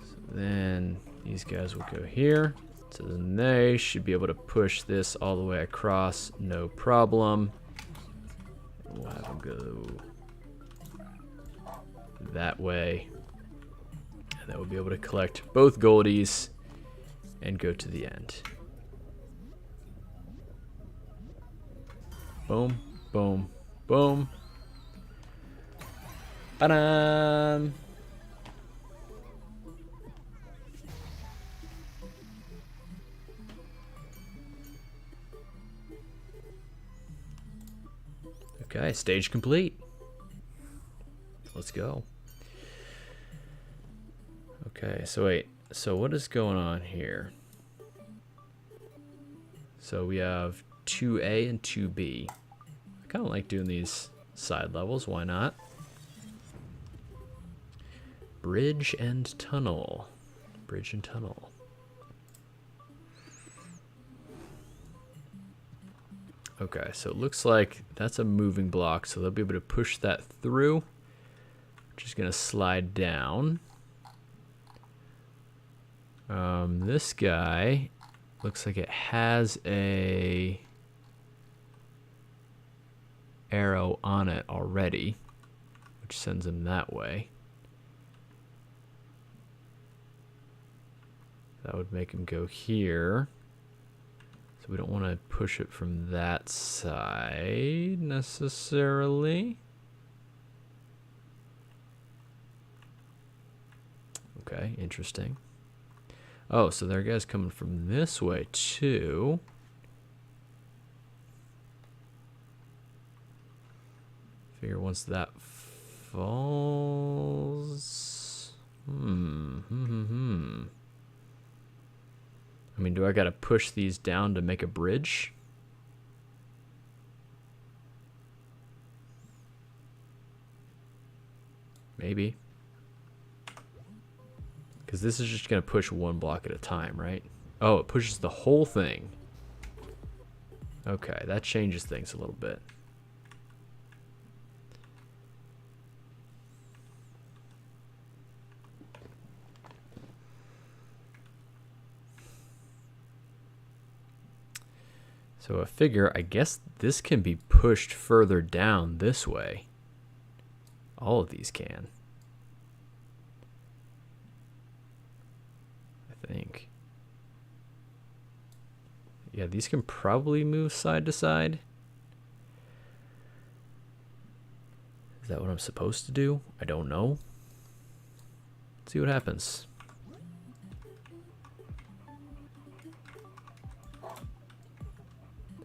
So then these guys will go here. So then they should be able to push this all the way across, no problem. We'll have them go that way. And then we'll be able to collect both goldies and go to the end. Boom, boom, boom. Ta-da! Okay, stage complete. Let's go. Okay, so wait. So what is going on here? So we have 2A and 2B. I kind of like doing these side levels. Why not? Bridge and tunnel. Bridge and tunnel. Okay, so it looks like that's a moving block, so they'll be able to push that through, which is going to slide down. This guy looks like it has a arrow on it already, which sends him that way. That would make him go here. So we don't want to push it from that side necessarily. Okay, interesting. Oh, so there guy's coming from this way too. Figure once that falls. I mean, do I gotta push these down to make a bridge? Maybe. Because this is just gonna push one block at a time, right? Oh, it pushes the whole thing. Okay, that changes things a little bit. So I figure, I guess this can be pushed further down this way. All of these can. I think. Yeah, these can probably move side to side. Is that what I'm supposed to do? I don't know. Let's see what happens.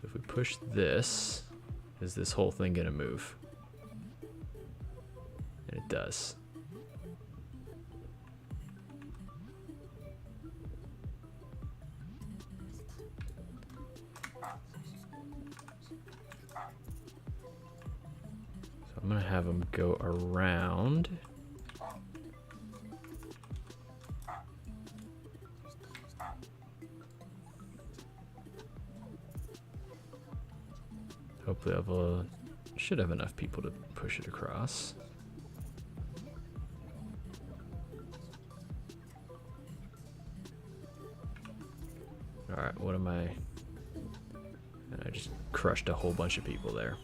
If we push this, is this whole thing gonna move? And it does. So I'm gonna have them go around. Hopefully should have enough people to push it across. Alright, what am I? And I just crushed a whole bunch of people there.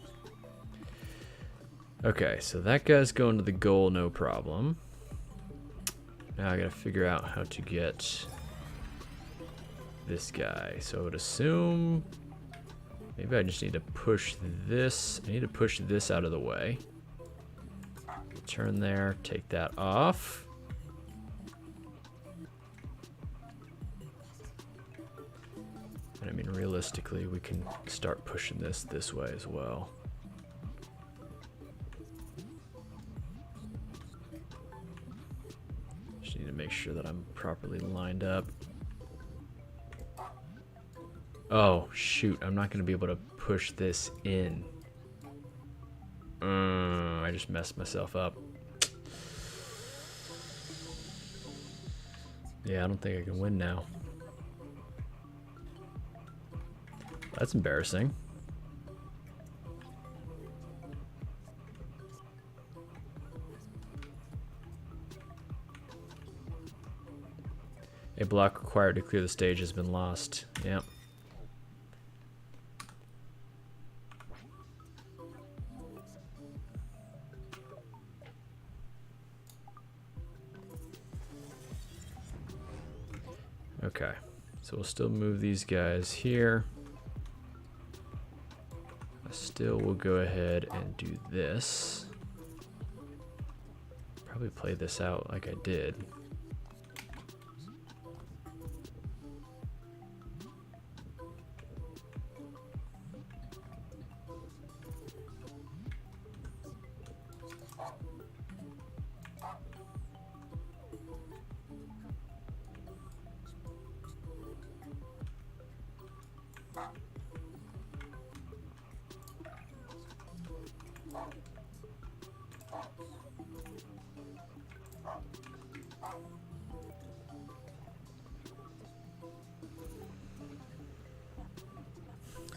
Okay, so that guy's going to the goal, no problem. Now I gotta figure out how to get this guy. So I would assume maybe I just need to push this. I need to push this out of the way. Turn there, take that off. And I mean, realistically, we can start pushing this way as well. Just need to make sure that I'm properly lined up. Oh, shoot. I'm not going to be able to push this in. I just messed myself up. Yeah, I don't think I can win now. That's embarrassing. A block required to clear the stage has been lost. Yep. Okay, so we'll still move these guys here. I still will go ahead and do this. Probably play this out like I did.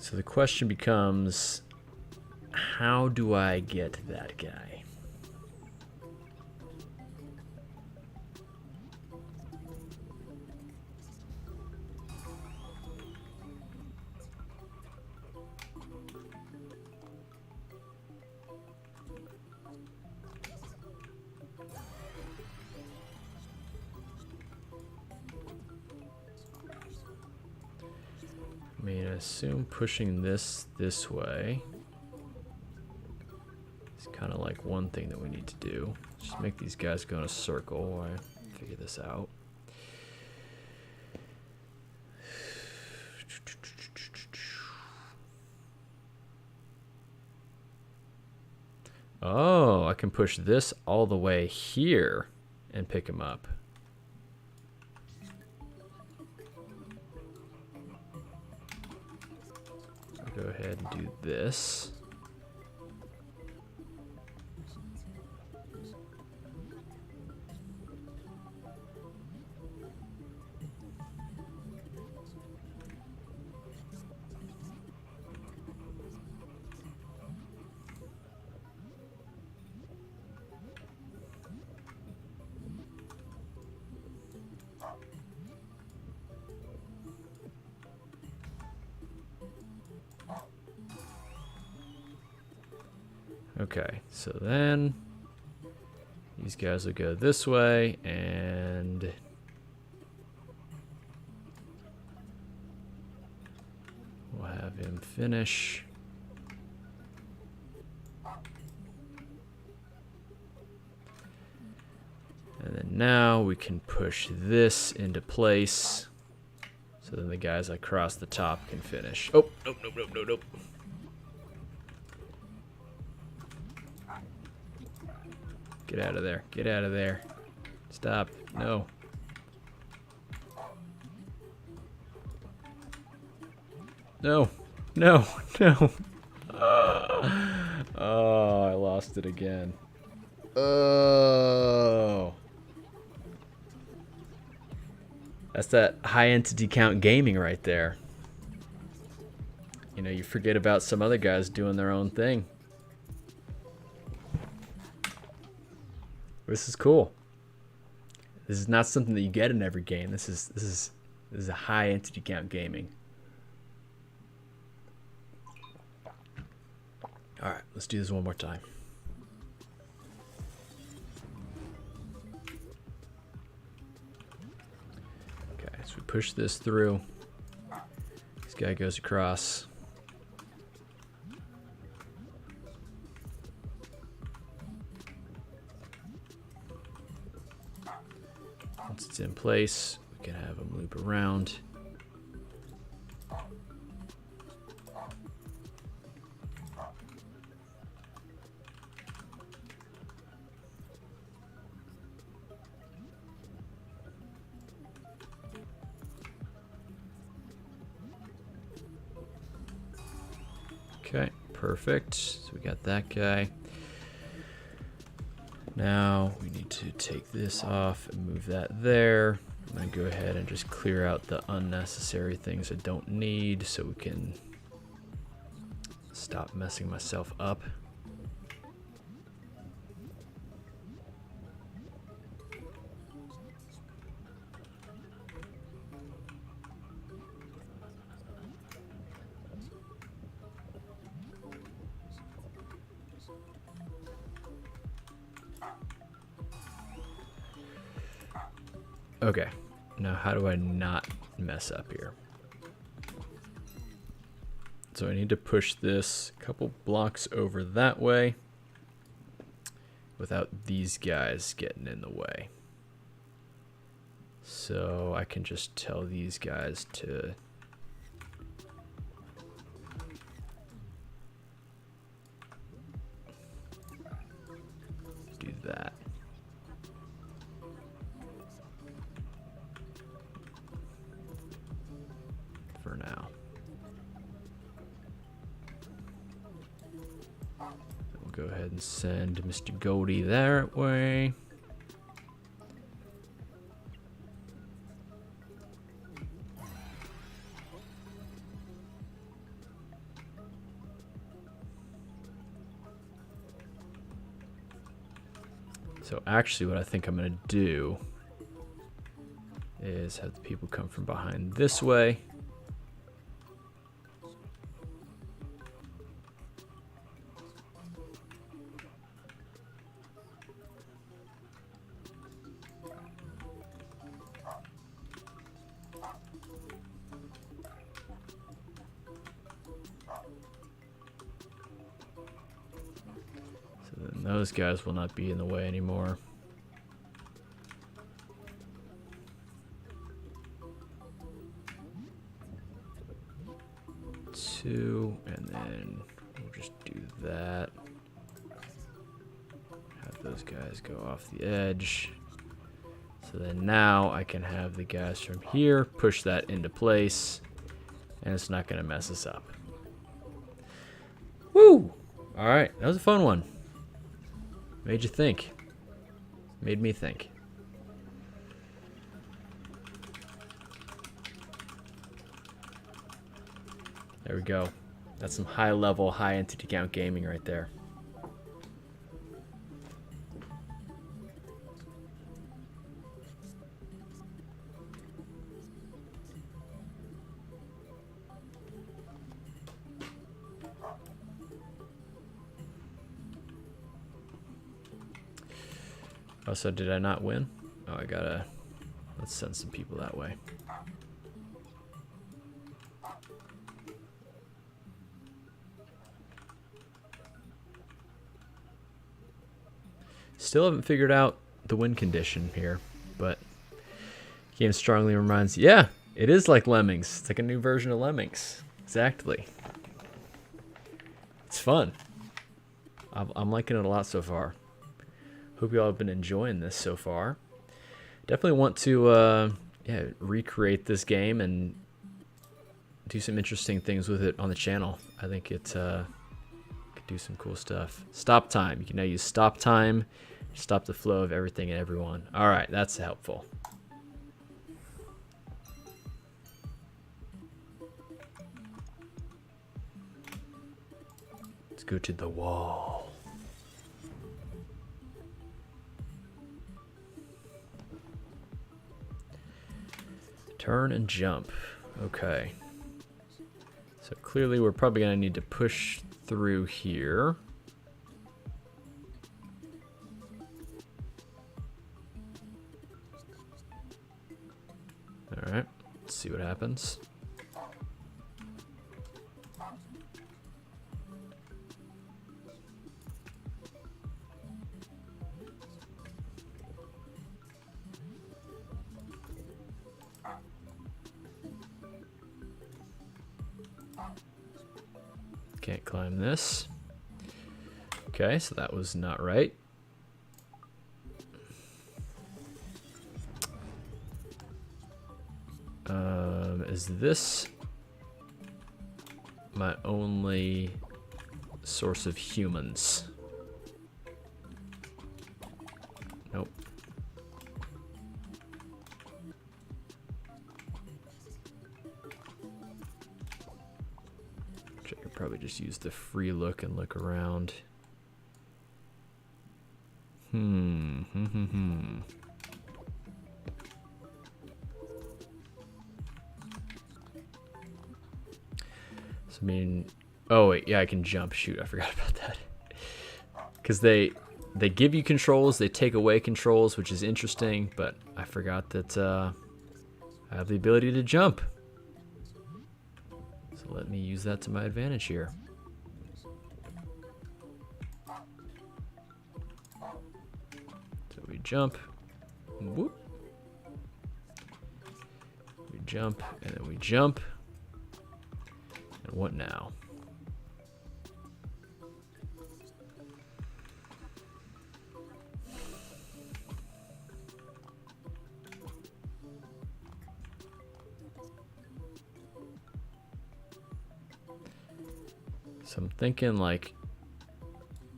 So the question becomes, how do I get that guy? I mean, I assume pushing this way is kind of like one thing that we need to do. Just make these guys go in a circle while I figure this out. Oh, I can push this all the way here and pick him up. Go ahead and do this. Okay, so then these guys will go this way, and we'll have him finish. And then now we can push this into place, so then the guys across the top can finish. Oh, nope, nope, nope, nope, nope. Get out of there. Get out of there. Stop. No. No. No. No. Oh, I lost it again. Oh. That's that high entity count gaming right there. You know, you forget about some other guys doing their own thing. This is cool. This is not something that you get in every game. This is a high entity count gaming. All right, let's do this one more time. Okay, so we push this through. This guy goes across. Once it's in place, we can have them loop around. Okay, perfect. So we got that guy. Now we need to take this off and move that there. I'm going to go ahead and just clear out the unnecessary things I don't need so we can stop messing myself up. Okay, now how do I not mess up here? So I need to push this a couple blocks over that way without these guys getting in the way. So I can just tell these guys to do that. For now. We'll go ahead and send Mr. Goldie that way. So actually what I think I'm going to do is have the people come from behind this way. So then those guys will not be in the way anymore. Two, and then we'll just do that. Have those guys go off the edge. So then now I can have the guys from here push that into place, and it's not going to mess us up. Woo! All right, that was a fun one. Made you think. Made me think. There we go. That's some high-level, high-entity count gaming right there. Oh, so did I not win? Oh, I gotta... Let's send some people that way. Still haven't figured out the win condition here, but game strongly reminds... Yeah, it is like Lemmings. It's like a new version of Lemmings. Exactly. It's fun. I'm liking it a lot so far. Hope you all have been enjoying this so far. Definitely want to recreate this game and do some interesting things with it on the channel. I think it could do some cool stuff. Stop time. You can now use stop time. Stop the flow of everything and everyone. All right, that's helpful. Let's go to the wall. Turn and jump. Okay. So clearly we're probably going to need to push through here. All right, let's see what happens. Can't climb this. Okay, so that was not right. Is this my only source of humans? Nope. I could probably just use the free look and look around. So, I mean, oh wait, yeah, I can jump. Shoot, I forgot about that. Because they give you controls, they take away controls, which is interesting, but I forgot that I have the ability to jump. So let me use that to my advantage here. So we jump, whoop. We jump, and then we jump. And what now? So I'm thinking, like,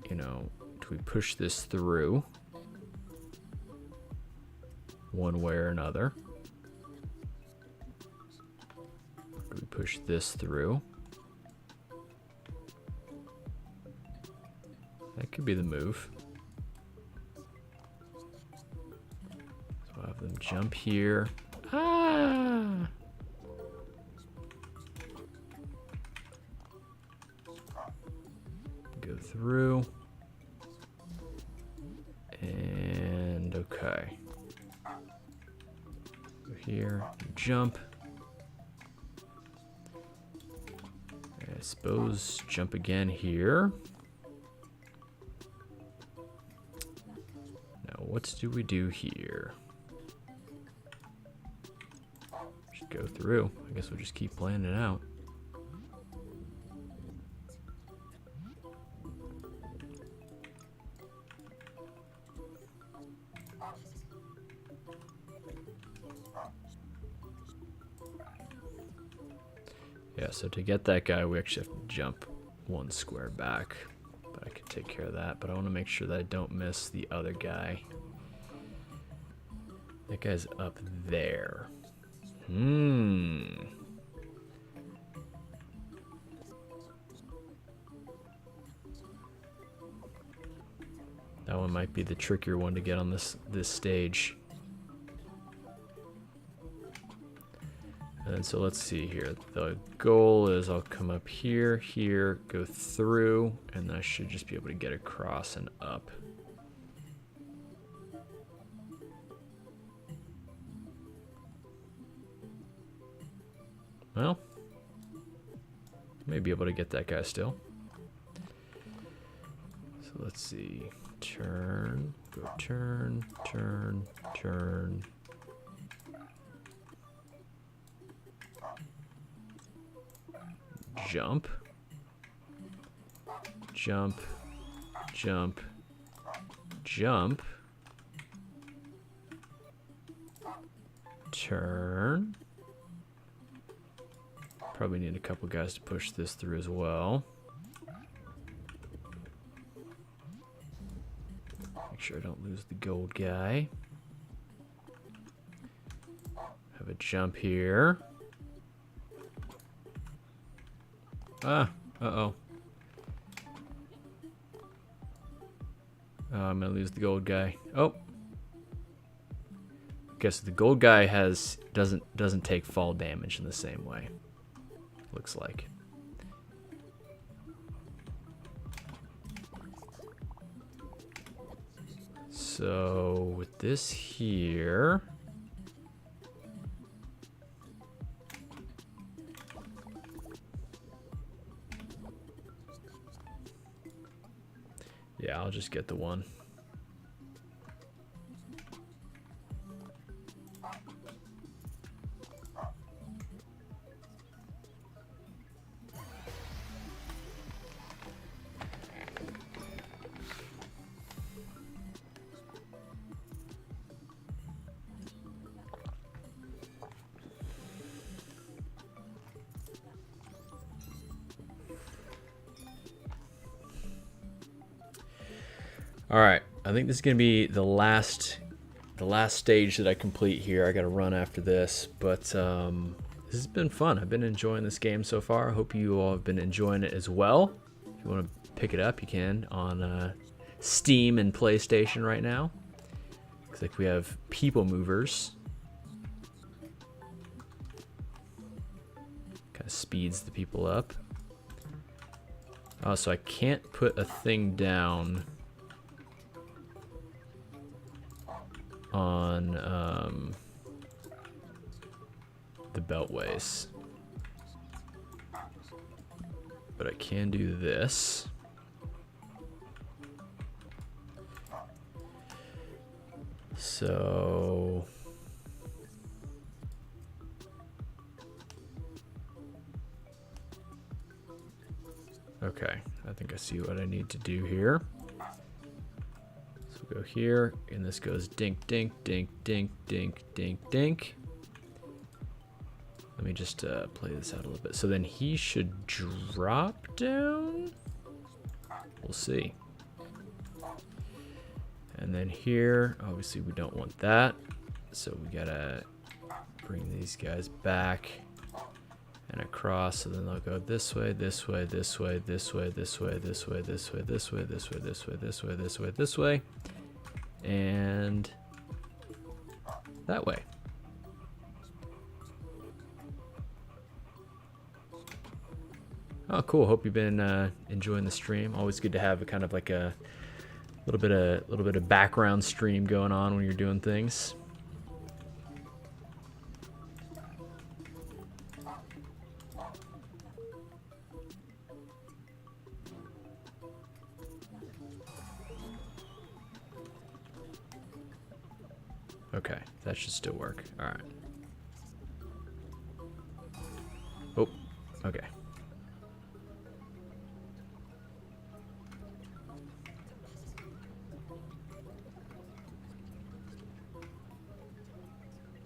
you know, do we push this through one way or another? Or do we push this through? That could be the move. Have them jump here. Ah! Go through. And okay. Go here, jump. I suppose jump again here. Now, what do we do here? Just go through. I guess we'll just keep playing it out. Yeah, so to get that guy, we actually have to jump one square back. But I can take care of that. But I want to make sure that I don't miss the other guy. That guy's up there. That one might be the trickier one to get on this stage. And so let's see here. The goal is I'll come up here, here, go through, and I should just be able to get across and up. Well, may be able to get that guy still. So let's see. Turn, go turn, turn, turn. Jump, jump, jump, jump, turn. Probably need a couple guys to push this through as well. Make sure I don't lose the gold guy. Have a jump here. Ah, uh-oh. I'm gonna lose the gold guy. Oh. Guess the gold guy doesn't take fall damage in the same way. Looks like. So with this here, yeah, I'll just get the one. All right, I think this is gonna be the last stage that I complete here. I gotta run after this, but this has been fun. I've been enjoying this game so far. I hope you all have been enjoying it as well. If you want to pick it up, you can on Steam and PlayStation right now. Looks like we have people movers. Kind of speeds the people up. Oh, so I can't put a thing down on the beltways, but I can do this. So okay, I think I see what I need to do here. Go here, and this goes dink, dink, dink, dink, dink, dink, dink. Let me just play this out a little bit. So then he should drop down. We'll see. And then here, obviously we don't want that. So we gotta bring these guys back and across. So then they'll go this way, this way, this way, this way, this way, this way, this way, this way, this way, this way, this way, this way, this way. And that way. Oh, cool. Hope you've been enjoying the stream. Always good to have a kind of like a little bit of background stream going on when you're doing things. Okay, that should still work. All right. Oh, okay.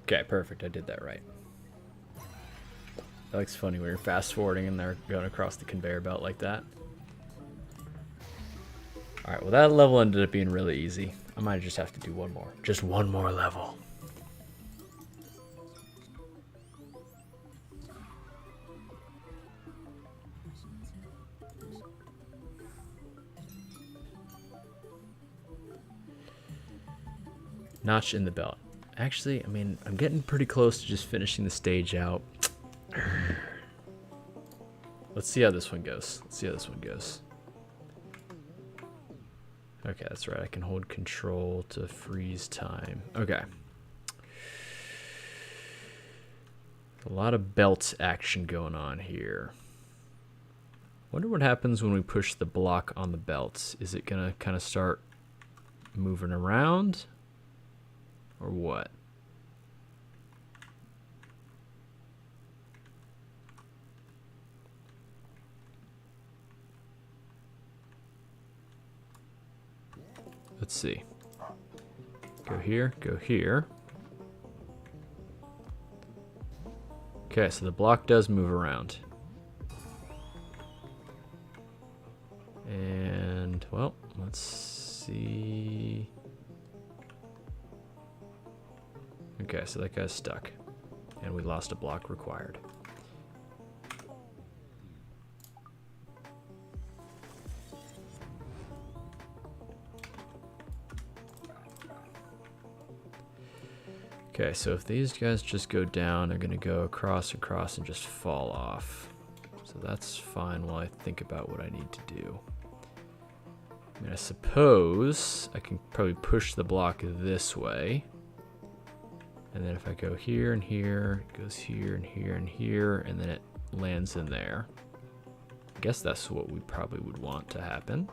Okay, perfect. I did that right. That looks funny when you're fast forwarding and they're going across the conveyor belt like that. All right, well, that level ended up being really easy. I might just have to do one more. Just one more level. Notch in the belt. Actually, I mean, I'm getting pretty close to just finishing the stage out. Let's see how this one goes. Let's see how this one goes. Okay, that's right. I can hold control to freeze time. Okay. A lot of belt action going on here. Wonder what happens when we push the block on the belt. Is it gonna kind of start moving around? Or what? Let's see. Go here, go here. Okay, so the block does move around. And, well, let's see. Okay, so that guy's stuck. And we lost a block required. Okay, so if these guys just go down, they're going to go across, and just fall off. So that's fine while I think about what I need to do. I mean, I suppose I can probably push the block this way. And then if I go here and here, it goes here and here and here, and then it lands in there. I guess that's what we probably would want to happen.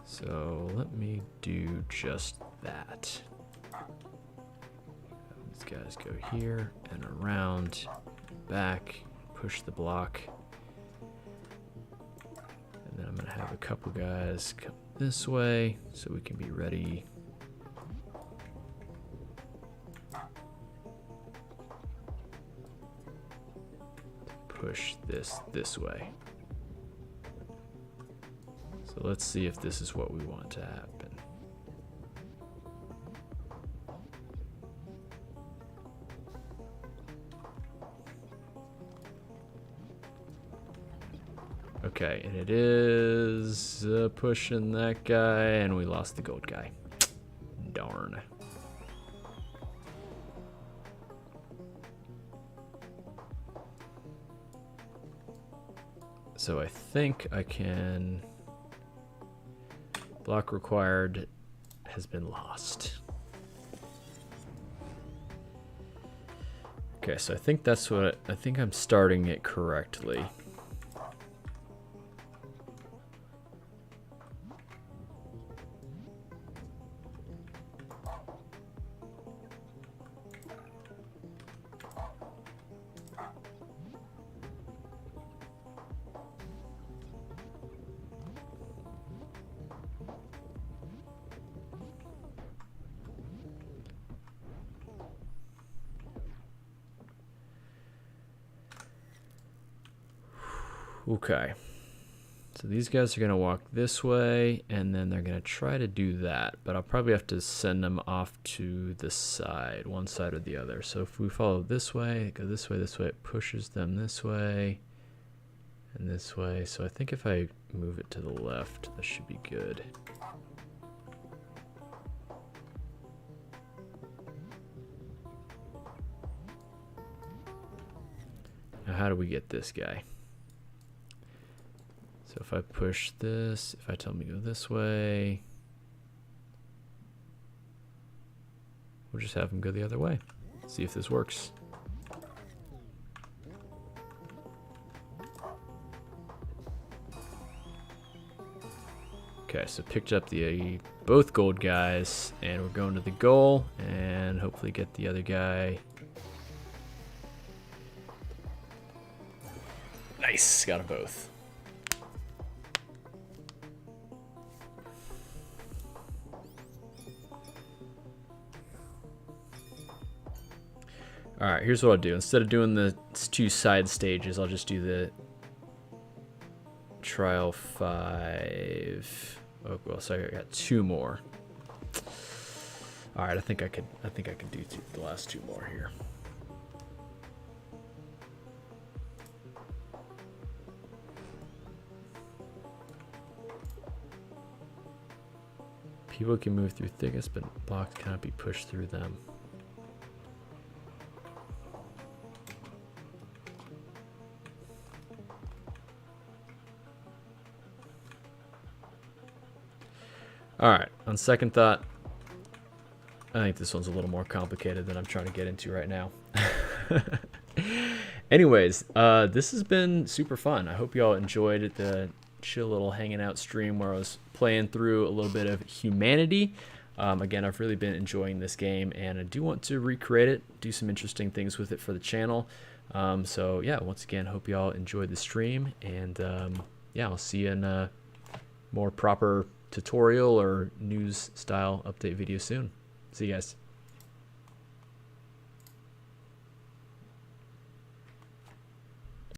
So let me do just that. These guys go here and around, back, push the block. And then I'm gonna have a couple guys come this way so we can be ready. Push this way. So let's see if this is what we want to happen. Okay, and it is pushing that guy, and we lost the gold guy. Darn. So I think I can... Block required has been lost. Okay, so I think that's what I think I'm starting it correctly. Okay, so these guys are going to walk this way, and then they're going to try to do that, but I'll probably have to send them off to the side, one side or the other. So if we follow this way, go this way, it pushes them this way, and this way. So I think if I move it to the left, that should be good. Now how do we get this guy? So if I push this, if I tell him to go this way, we'll just have him go the other way. See if this works. Okay, so picked up the both gold guys, and we're going to the goal, and hopefully get the other guy. Nice, got them both. All right, here's what I'll do. Instead of doing the 2 side stages, I'll just do the trial 5. Oh, well, sorry, I got 2 more. All right, I think I could do the last 2 more here. People can move through thickets, but blocks cannot be pushed through them. All right, on second thought, I think this one's a little more complicated than I'm trying to get into right now. Anyways, this has been super fun. I hope y'all enjoyed the chill little hanging out stream where I was playing through a little bit of Humanity. Again, I've really been enjoying this game, and I do want to recreate it, do some interesting things with it for the channel. So yeah, once again, hope y'all enjoyed the stream, and yeah, I'll see you in a more proper tutorial or news style update video soon. See you guys.